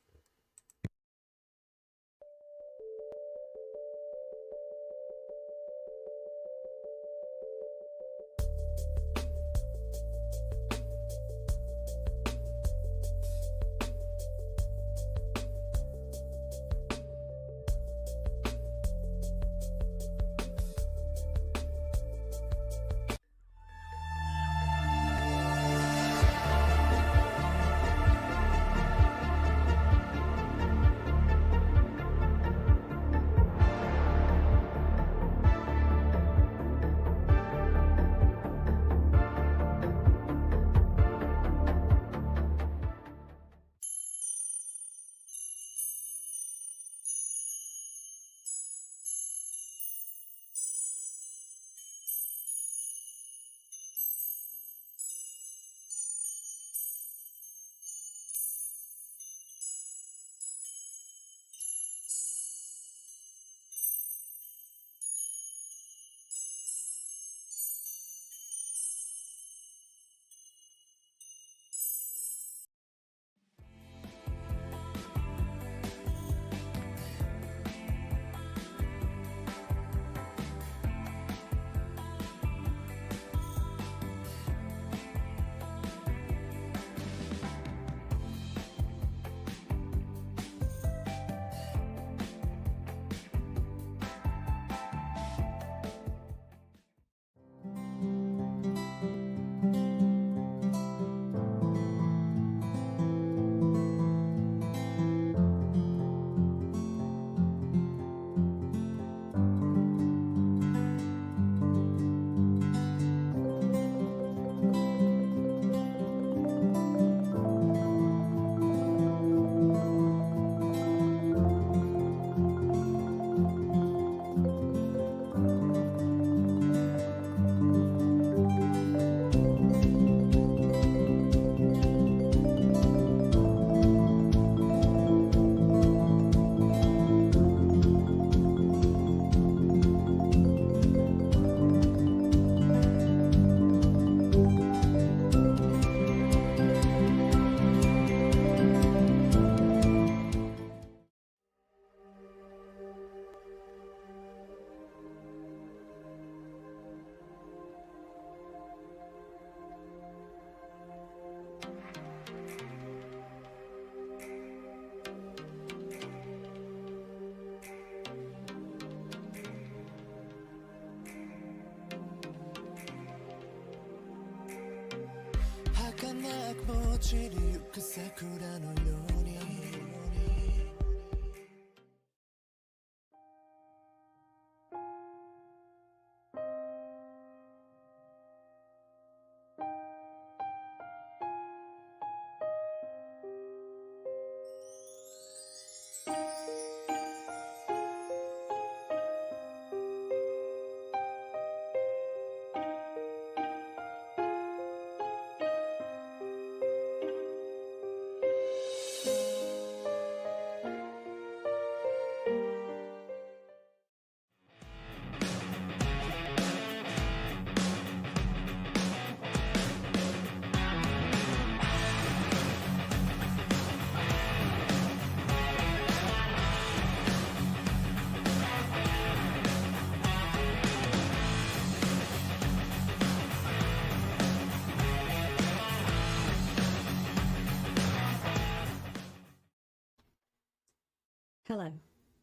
S1: Hello,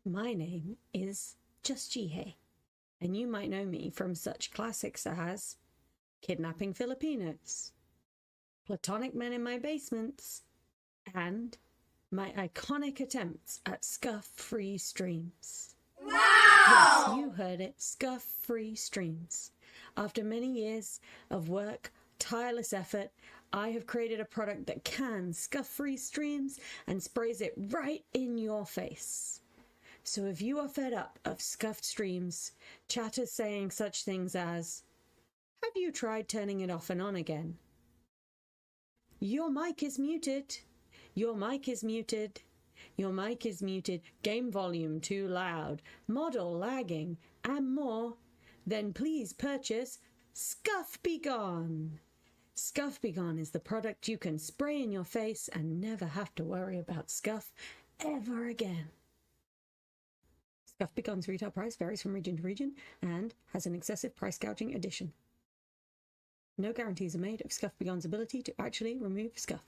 S1: my name is Just Jihei, and you might know me from such classics as Kidnapping Filipinos, Platonic Men in My Basements, and my iconic attempts at scuff-free streams. Wow! Yes, you heard it, scuff-free streams. After many years of work, tireless effort, I have created a product that can scuff-free streams and sprays it right in your face. So if you are fed up of scuffed streams, chatters saying such things as, "Have you tried turning it off and on again? Your mic is muted. Your mic is muted. Your mic is muted. Game volume too loud. Model lagging, and more, then please purchase Scuff Be Gone. Scuff Be Gone is the product you can spray in your face and never have to worry about scuff ever again. Scuff Be Gone's retail price varies from region to region and has an excessive price gouging addition. No guarantees are made of Scuff Be Gone's ability to actually remove scuff.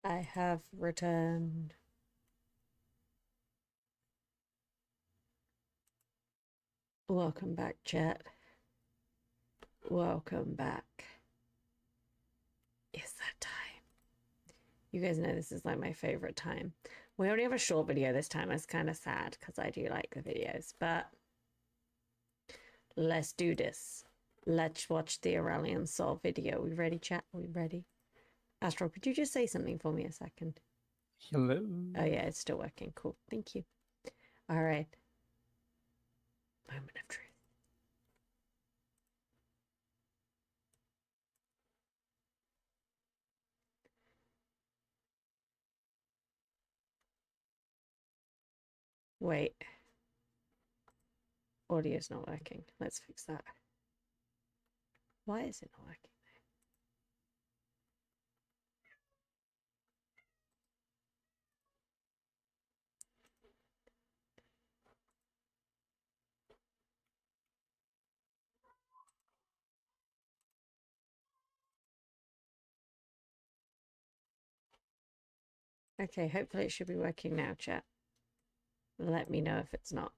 S1: I have returned. Welcome back, chat. Welcome back. It's that time. You guys know this is like my favorite time. We only have a short video this time. It's kind of sad because I do like the videos, but let's do this. Let's watch the Aurelion Sol video. We ready, chat? We ready? Astro, could you just say something for me a second?
S4: Hello.
S1: Oh yeah, it's still working. Cool. Thank you. All right. Moment of truth. Wait. Audio's not working. Let's fix that. Why is it not working? Okay, hopefully it should be working now, chat. Let me know if it's not.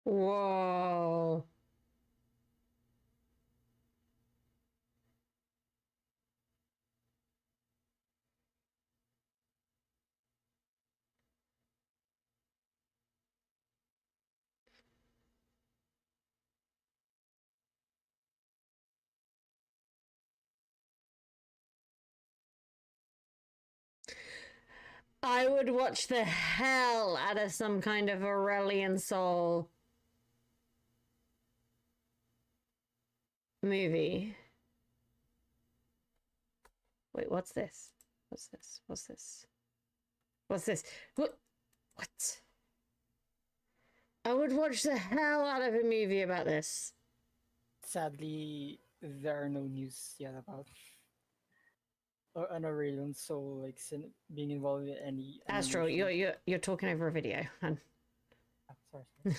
S1: Whoa. I would watch the hell out of some kind of Aurelion Sol movie. Wait, what's this? What's this? What's this? What's this? What? I would watch the hell out of a movie about this.
S4: Sadly, there are no news yet about an Aurelion Sol like being involved in any
S1: Astro,
S4: animation.
S1: you're talking over a video.
S4: Ah, sorry.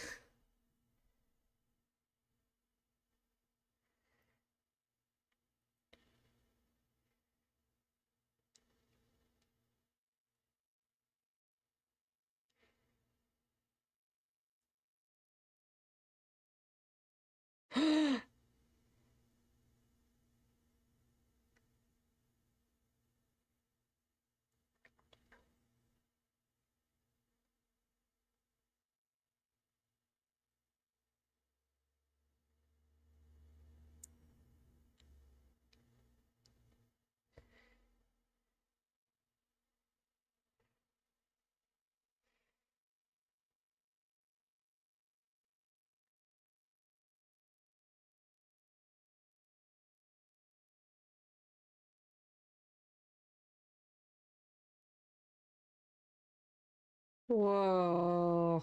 S1: Whoa.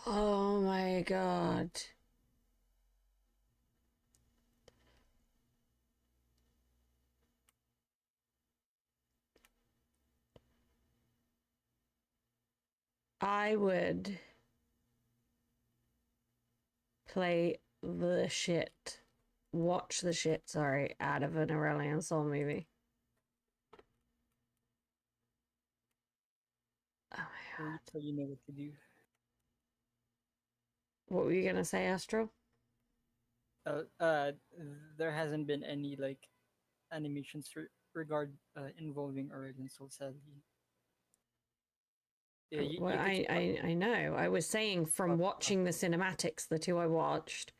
S1: Oh my god. I would play the shit. Watch the shit, sorry, out of an Aurelion Sol movie. Oh my god.
S4: So you know what to do.
S1: What were you gonna say, Astro?
S4: Uh, uh, there hasn't been any like animations involving Aurelion Sol, sadly.
S1: Well,
S4: You could check out.
S1: I know. I was saying from watching the cinematics, the two I watched,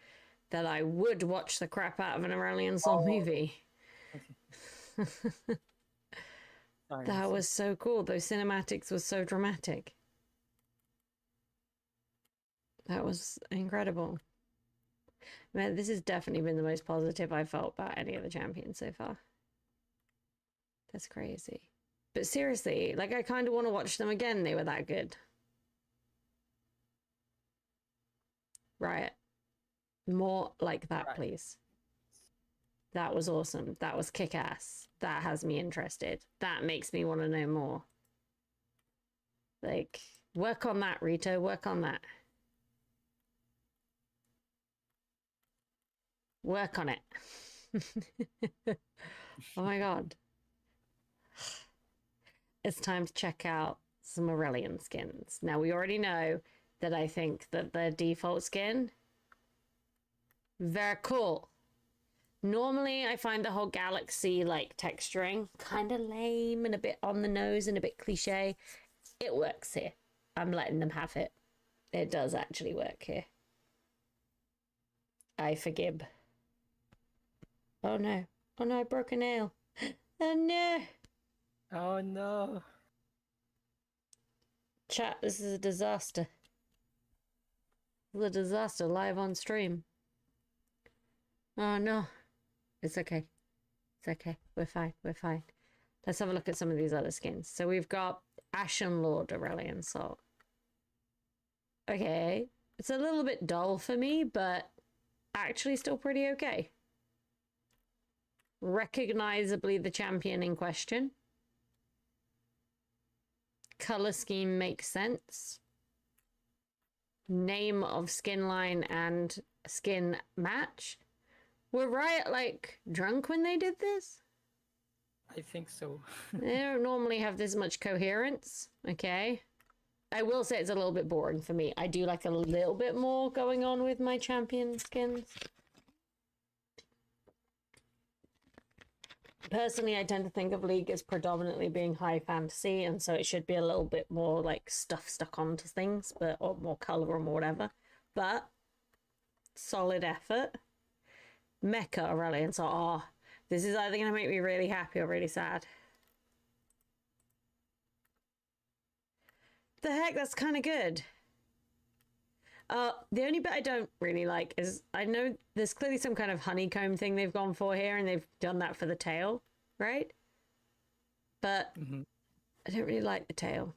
S1: that I would watch the crap out of an Aurelion Sol
S4: Oh,
S1: movie.
S4: okay. Sorry.
S1: That
S4: So,
S1: was so cool. Those cinematics were so dramatic. That was incredible. Man, this has definitely been the most positive I've felt about any of the champions so far. That's crazy. But seriously, like, I kind of want to watch them again. They were that good. Riot. More like that,
S4: right.
S1: please. That was awesome. That was kick-ass. That has me interested. That makes me want to know more. Like, work on that, Rito. Work on that. Work on it. Oh my god. It's time to check out some Aurelion skins. Now, we already know that I think that the default skin, very cool. Normally, I find the whole galaxy, like, texturing kind of lame and a bit on the nose and a bit cliche. It works here. I'm letting them have it. It does actually work here. I forgive. Oh no. Oh no, I broke a nail. Oh no.
S4: Oh no.
S1: Chat, this is a disaster. This is a disaster live on stream. Oh no. It's okay. It's okay. We're fine. We're fine. Let's have a look at some of these other skins. So we've got Ashen Lord Aurelion Sol. Okay. It's a little bit dull for me, but actually still pretty okay. Recognizably the champion in question. Color scheme makes sense. Name of skin line and skin match. Were Riot, like, drunk when they did this?
S4: I think so.
S1: They don't normally have this much coherence. Okay. I will say it's a little bit boring for me. I do like a little bit more going on with my champion skins. Personally, I tend to think of League as predominantly being high fantasy, and so it should be a little bit more like stuff stuck onto things, but or more color or more whatever. But solid effort. Mecha Aurelion Sol. Oh, this is either going to make me really happy or really sad. The heck, that's kind of good. The only bit I don't really like is I know there's clearly some kind of honeycomb thing they've gone for here, and they've done that for the tail, right? But I don't really like the tail.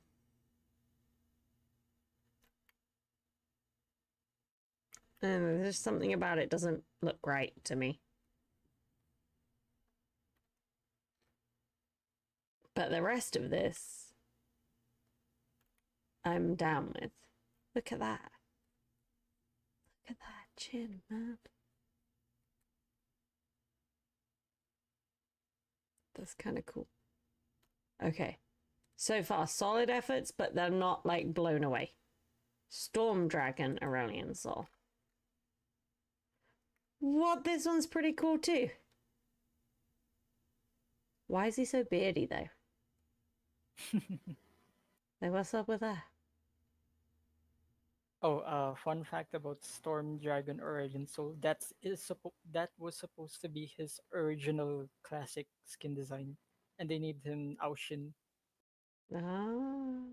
S1: There's something about it doesn't look right to me. But the rest of this, I'm down with. Look at that. Look at that chin, man. That's kind of cool. Okay. So far, solid efforts, but they're not, like, blown away. Storm Dragon Aurelion Sol. What? This one's pretty cool, too. Why is he so beardy, though? Like, what's up with that?
S4: Oh, fun fact about Storm Dragon Aurelion Soul. That was supposed to be his original classic skin design, and they named him Aoshin,
S1: Ah.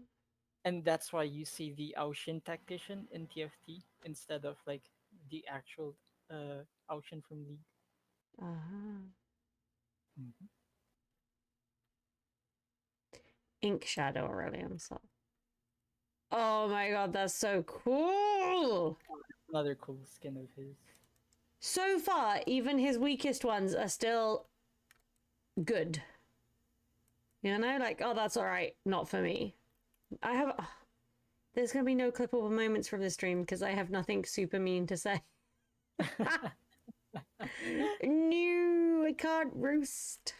S4: and that's why you see the Aoshin tactician in TFT instead of like the actual Aoshin from League.
S1: Ah.
S4: Mhm.
S1: Ink Shadow Aurelion Sol. Oh my god, that's so cool!
S4: Another cool skin of his.
S1: So far, even his weakest ones are still good. You know, like, oh, that's all right, not for me. I have. There's gonna be no clippable moments from this stream because I have nothing super mean to say. No, I can't roost.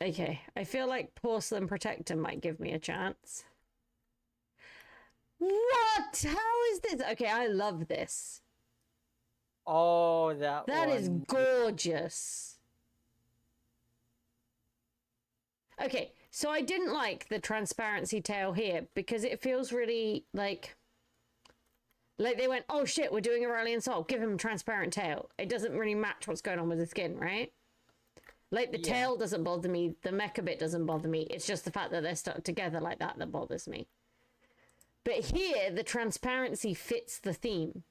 S1: Okay, I feel like Porcelain Protector might give me a chance. What? How is this? Okay, I love this.
S4: Oh, that
S1: That is
S4: one.
S1: gorgeous. Okay, So I didn't like the transparency tail here because it feels really like they went, oh shit, we're doing Aurelion Sol, give him a transparent tail. It doesn't really match what's going on with the skin, right? Like, the tail doesn't bother me, the mecha bit doesn't bother me. It's just the fact that they're stuck together like that that bothers me. But here, the transparency fits the theme.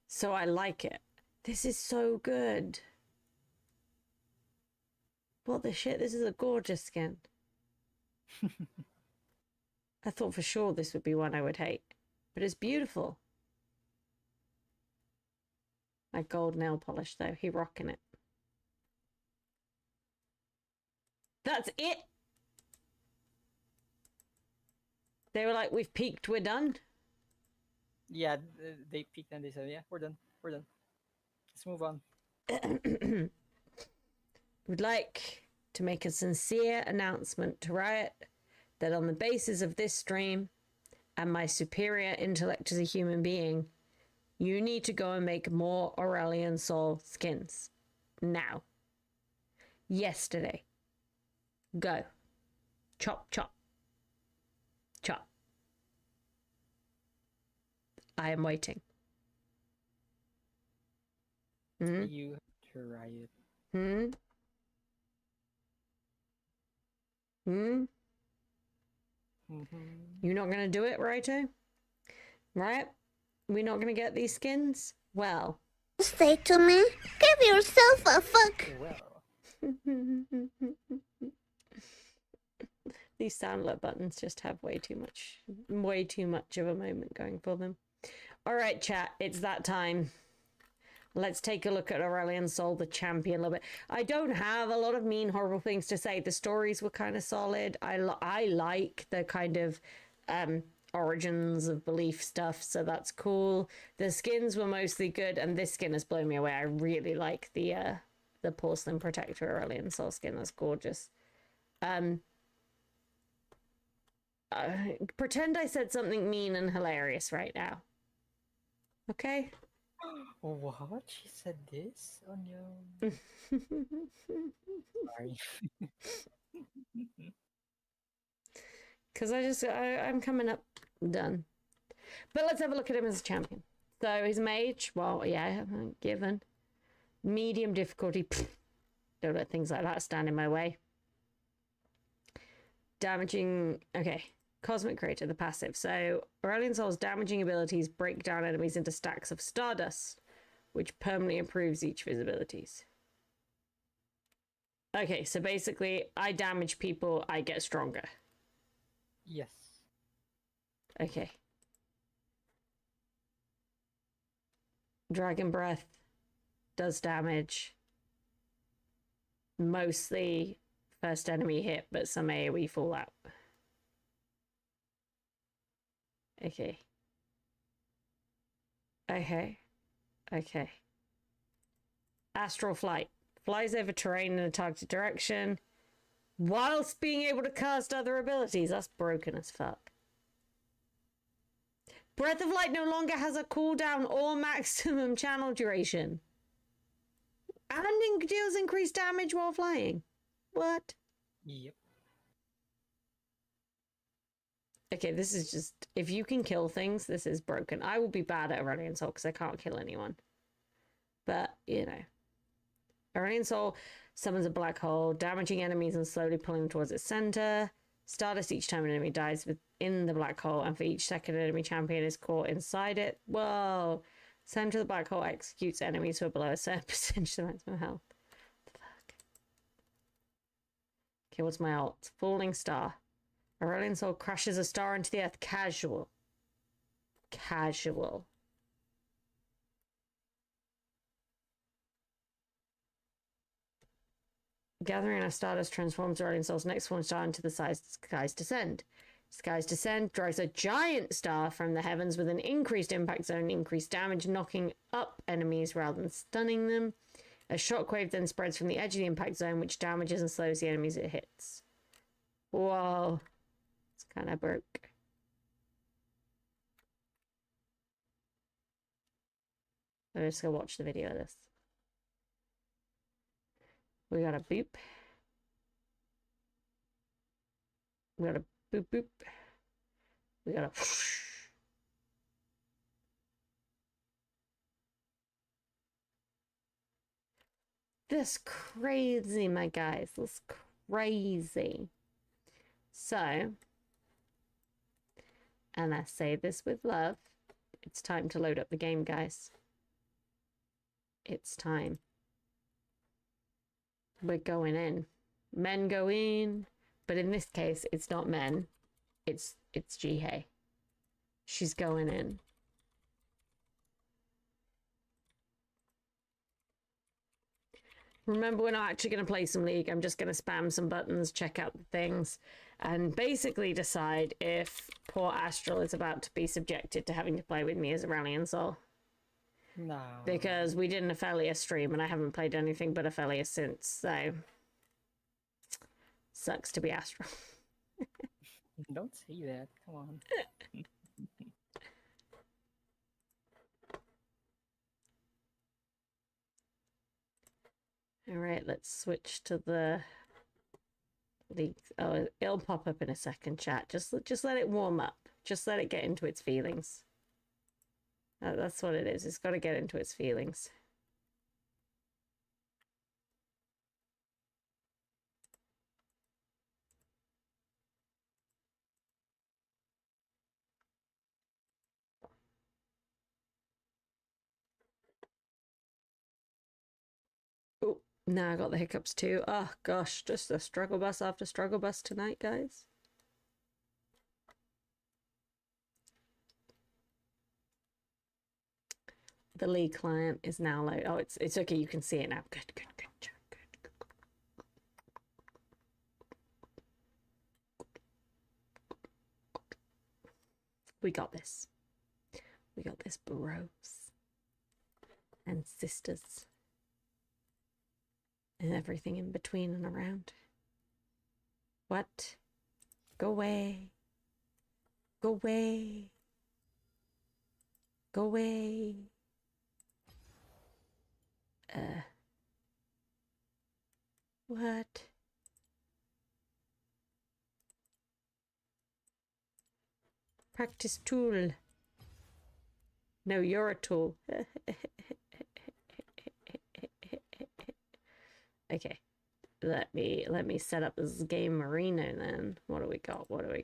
S1: So I like it. This is so good. What the shit? This is a gorgeous skin. I thought for sure this would be one I would hate. But it's beautiful. My gold nail polish, though. He rocking it. That's it. They were like, we've peaked, we're done.
S4: Yeah, they peaked and they said, yeah, we're done. We're done. Let's move on.
S1: Would like to make a sincere announcement to Riot that on the basis of this stream and my superior intellect as a human being, you need to go and make more Aurelion Sol skins. Now. Yesterday. Go. Chop, chop. Chop. I am waiting.
S4: You have to Riot.
S1: You're not going to do it, righto? Right? We're not going to get these skins? Well.
S2: Say to me, give yourself a fuck.
S4: Well.
S1: These soundlet buttons just have way too much of a moment going for them. All right, chat, it's that time. Let's take a look at Aurelion Sol, the champion, a little bit. I don't have a lot of mean, horrible things to say. The stories were kind of solid. I like the kind of origins of belief stuff, so that's cool. The skins were mostly good, and this skin has blown me away. I really like the porcelain protector Aurelion Sol skin. That's gorgeous. Pretend I said something mean and hilarious right now. Okay?
S4: What? She said this? Oh no. Sorry.
S1: Because I'm coming up done. But let's have a look at him as a champion. So his mage, well, yeah, given. Medium difficulty. Pfft, don't let things like that stand in my way. Damaging, okay. Cosmic Creator, the passive. So Aurelion Sol's damaging abilities break down enemies into stacks of stardust, which permanently improves each of his abilities. Okay, so basically, I damage people, I get stronger.
S4: Yes.
S1: Okay. Dragon Breath does damage. Mostly first enemy hit, but some AoE fallout. Okay. Okay. Okay. Astral Flight. Flies over terrain in a targeted direction, whilst being able to cast other abilities. That's broken as fuck. Breath of Light no longer has a cooldown or maximum channel duration. And deals increased damage while flying. What?
S4: Yep.
S1: Okay, this is just... If you can kill things, this is broken. I will be bad at Aurelion Sol because I can't kill anyone. But, you know. Aurelion Sol summons a black hole, damaging enemies and slowly pulling them towards its center. Stardust each time an enemy dies within the black hole, and for each second an enemy champion is caught inside it. Whoa! Center of the black hole executes enemies who are below a certain percentage of maximum health. Fuck. Okay, what's my ult? Falling star. Aurelion Sol crashes a star into the earth. Casual. Casual. Gathering a stardust transforms Aurelion Sol's next fallen star into the Sky's Descent. Sky's Descent drives a giant star from the heavens with an increased impact zone, increased damage, knocking up enemies rather than stunning them. A shockwave then spreads from the edge of the impact zone, which damages and slows the enemies it hits. Whoa. It's kind of broke. I'm just going to watch the video of this. We got a boop. We got a boop boop. We got a whoosh. This crazy, my guys. This crazy. So, and I say this with love, it's time to load up the game, guys. It's time. We're going in. Men go in. But in this case, it's not men. It's Jihei. She's going in. Remember, we're not actually going to play some League. I'm just going to spam some buttons, check out the things, and basically decide if poor Astral is about to be subjected to having to play with me as Aurelion Sol.
S4: No.
S1: Because we did an Ophelia stream, and I haven't played anything but Ophelia since, so... Sucks to be Astral.
S4: Don't say that. Come on.
S1: All right, let's switch to the League. Oh, it'll pop up in a second, chat. Just let it warm up. Just let it get into its feelings. That's what it is. It's got to get into its feelings. Oh, now I got the hiccups too. Oh gosh, just a struggle bus after struggle bus tonight, guys. The League client is now low. Oh, it's okay. You can see it now. Good. We got this. We got this, bros and sisters and everything in between and around. What? Go away. Go away. Go away. What? Practice tool. No, you're a tool. Okay. Let me set up this game arena then. What do we got? We're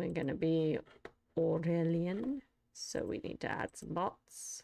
S1: gonna be Aurelion, so we need to add some bots.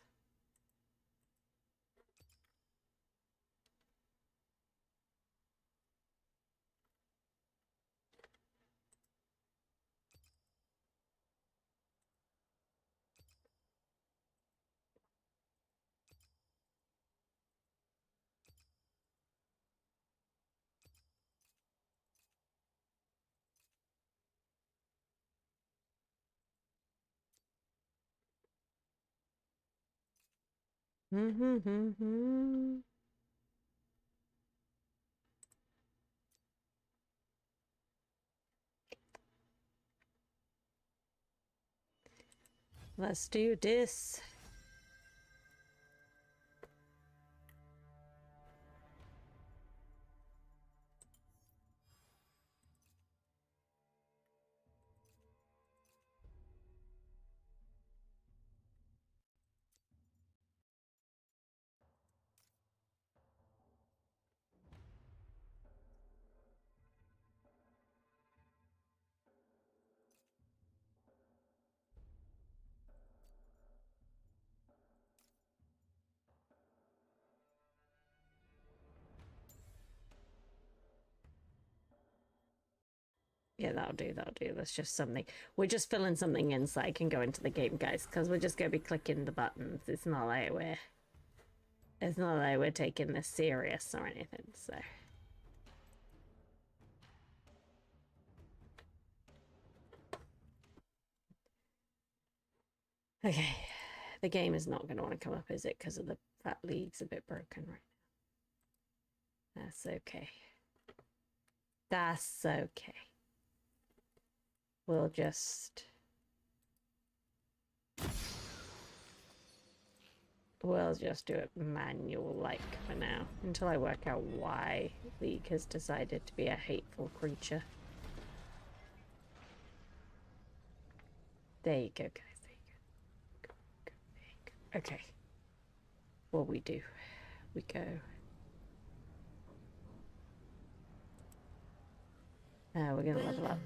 S1: Let's do this. Yeah, that'll do. That's just something. We're just filling something in so I can go into the game, guys, because we're just going to be clicking the buttons. It's not like we're taking this serious or anything, so. Okay. The game is not going to want to come up, is it? Because of that league's a bit broken right now. That's okay. That's okay. We'll just... We'll just do it manual-like for now, until I work out why League has decided to be a hateful creature. There you go, guys. There you go. Go, there you go. Okay. What we do? We go. We're gonna level up.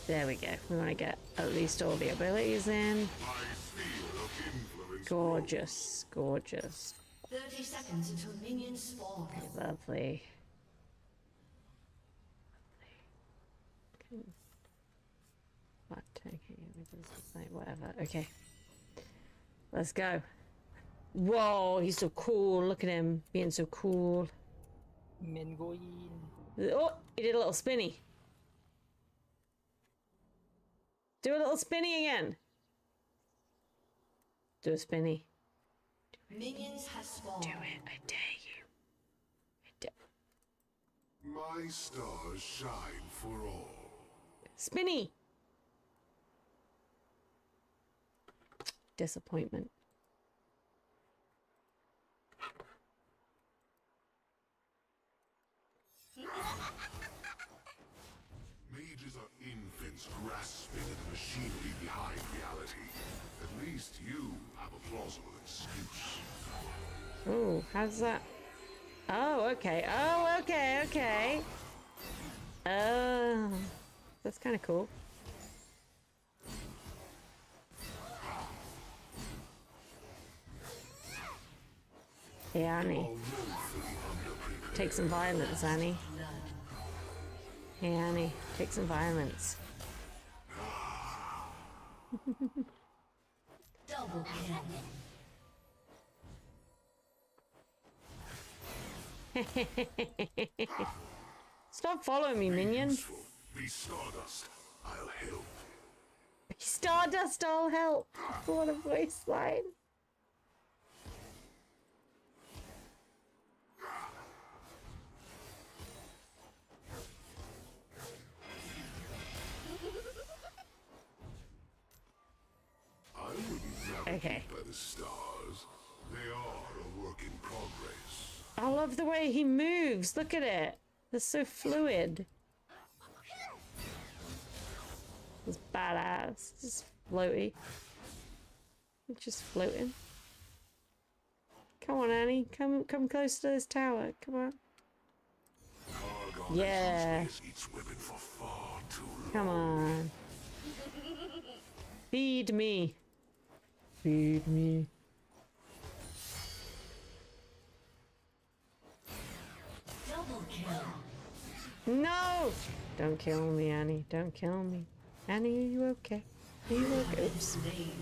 S1: There we go. We want to get at least all the abilities in. Gorgeous, gorgeous.
S5: 30 seconds until minions spawn.
S1: Okay, lovely. Okay. What? Okay, whatever. Okay. Let's go. Whoa, he's so cool. Look at him being so cool.
S4: Mengoin.
S1: Oh, he did a little spinny. Do a little spinny again. Do a spinny.
S5: Minions have spawned.
S1: Do it. I dare you. I dare.
S6: My stars shine for all.
S1: Spinny. Disappointment.
S6: Mages are infants grasping at the machinery behind reality. At least you have a plausible excuse.
S1: Oh, how's that? Oh, okay. Oh, okay, okay. Oh, that's kind of cool. Hey, Annie. Take some violence, Annie. Hey, Annie. Take some violence.
S5: Double kill.
S1: Stop following me, minion.
S6: Useful. Be Stardust. I'll help.
S1: Stardust, I'll help. What a voice line.
S6: I wouldn't navigate
S1: Okay.
S6: by the stars. They are a work in progress.
S1: I love the way he moves. Look at it. It's so fluid. It's badass. Just floaty. It's just floating. Come on, Annie. Come close to this tower. Come on.
S6: Targon
S1: Yeah.
S6: eats women for far too long.
S1: Come on. Feed me. Feed me.
S5: Double kill.
S1: No! Don't kill me, Annie. Don't kill me. Annie, are you okay? Are you okay? Oops.
S5: Slain.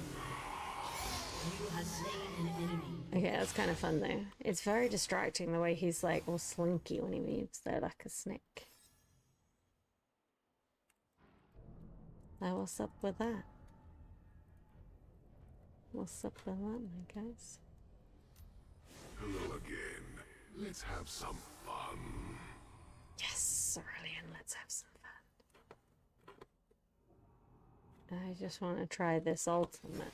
S5: You have slain an enemy.
S1: Okay, that's kind of fun though. It's very distracting the way he's like all slinky when he moves there like a snake. Now what's up with that? What's up with that, my guys?
S6: Hello again. Let's have some fun.
S1: Yes, Aurelion, let's have some fun. I just want to try this ultimate.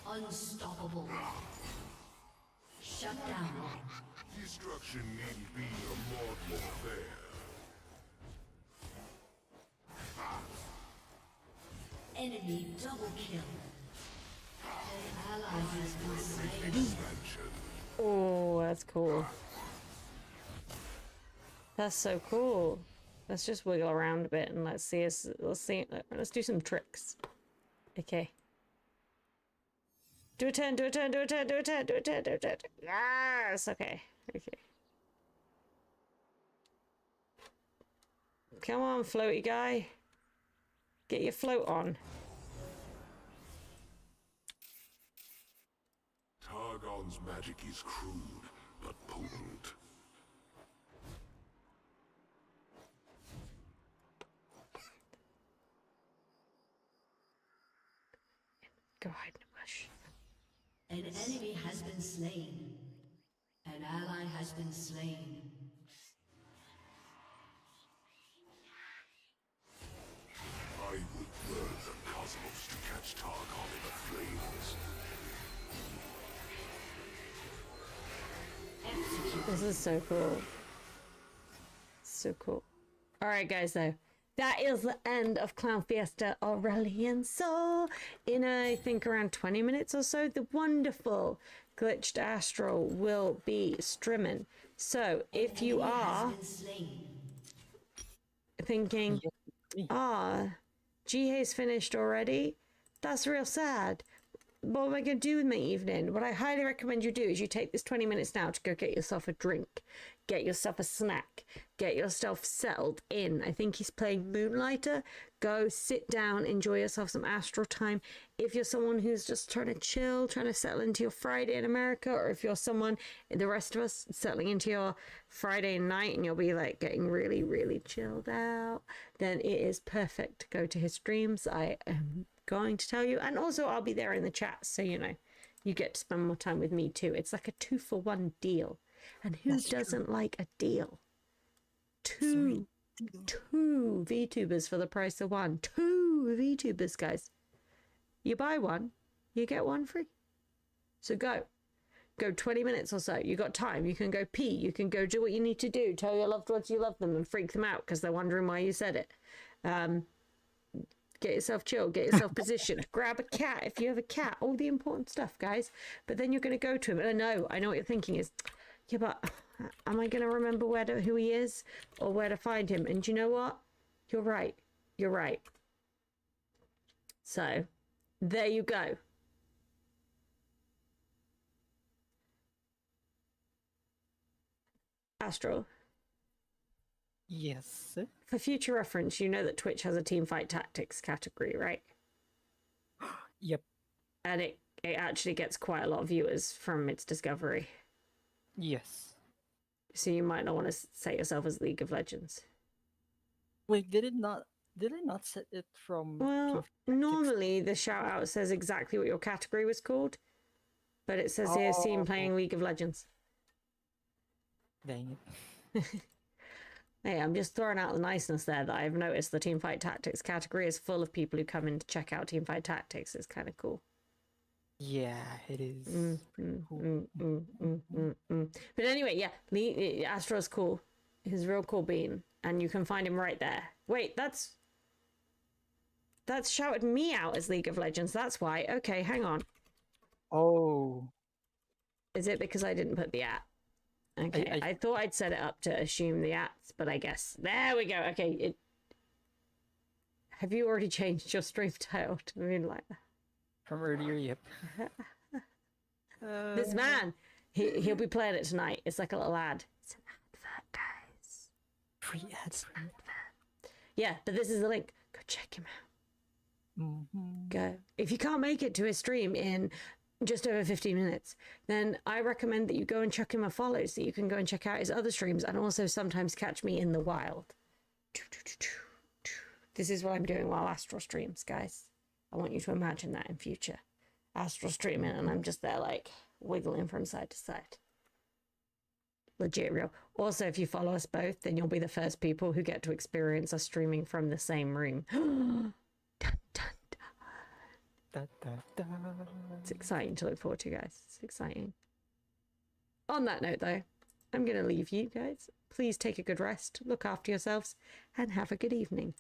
S5: Unstoppable. Shut down.
S6: Destruction needn't be a mortal affair.
S5: Enemy double kill. An ally has been slain.
S6: Expansion.
S1: Oh, that's cool. That's so cool. Let's just wiggle around a bit and let's see. Let's do some tricks. Okay. Do a 10, do a 10, do a 10, do a 10, do a 10, do a 10. Yes, okay. Okay. Come on, floaty guy. Get your float on.
S6: Targon's magic is crude, but potent.
S1: Go hide in the bush.
S5: An enemy has been slain. An ally has been slain.
S1: This is so cool. So cool. All right, guys, though. That is the end of Clown Fiesta Aurelion Sol. In, I think, around 20 minutes or so, the wonderful Glitched Astral will be streaming. So, if you are thinking, Jihei's finished already, that's real sad. What am I going to do with my evening? What I highly recommend you do is you take this 20 minutes now to go get yourself a drink, get yourself a snack, get yourself settled in. I think he's playing Moonlighter. Go sit down, enjoy yourself some Astral time. If you're someone who's just trying to chill, trying to settle into your Friday in America, or if you're someone, the rest of us, settling into your Friday night and you'll be like getting really, really chilled out, then it is perfect to go to his streams. I am going to tell you, and also I'll be there in the chat, so you know you get to spend more time with me too. It's like a 2-for-1 deal, and who doesn't like a deal? Two VTubers for the price of one. 2 VTubers, guys. You buy one, you get one free. So go 20 minutes or so. You got time. You can go pee. You can go do what you need to do. Tell your loved ones you love them and freak them out because they're wondering why you said it. Get yourself chilled, get yourself positioned, grab a cat if you have a cat, all the important stuff, guys. But then you're going to go to him, and I know what you're thinking is, yeah, but am I going to remember who he is or where to find him? And you know what? You're right. So, there you go. Astral.
S4: Yes.
S1: For future reference, you know that Twitch has a teamfight tactics category, right?
S4: Yep.
S1: And it actually gets quite a lot of viewers from its discovery.
S4: Yes.
S1: So you might not want to say yourself as League of Legends.
S4: Wait, did I not set it from
S1: Well, normally the shout out says exactly what your category was called, but it says here team playing League of Legends.
S4: Dang it.
S1: Hey, I'm just throwing out the niceness there that I've noticed the Teamfight Tactics category is full of people who come in to check out Teamfight Tactics. It's kind of cool.
S4: Yeah, it is.
S1: But anyway, yeah, Astro's cool. He's real cool bean, and you can find him right there. Wait, that's shouted me out as League of Legends. That's why. Okay, hang on.
S4: Oh.
S1: Is it because I didn't put the at? Okay, I thought I'd set it up to assume the ats, but I guess there we go. Okay, have you already changed your stream title to Moonlighter?
S4: From earlier, yep.
S1: This man, he'll be playing it tonight. It's like a little ad. It's an advert, guys.
S4: Free ads.
S1: Yeah, but this is the link. Go check him out. Go. If you can't make it to his stream in just over 15 minutes, then I recommend that you go and chuck him a follow so you can go and check out his other streams and also sometimes catch me in the wild. This is what I'm doing while Astral streams, guys. I want you to imagine that in future. Astral streaming and I'm just there like wiggling from side to side. Legit real. Also, if you follow us both, then you'll be the first people who get to experience us streaming from the same room. Dun, dun, dun. It's exciting to look forward to, guys. It's exciting. On that note, though, I'm going to leave you guys. Please take a good rest, look after yourselves, and have a good evening.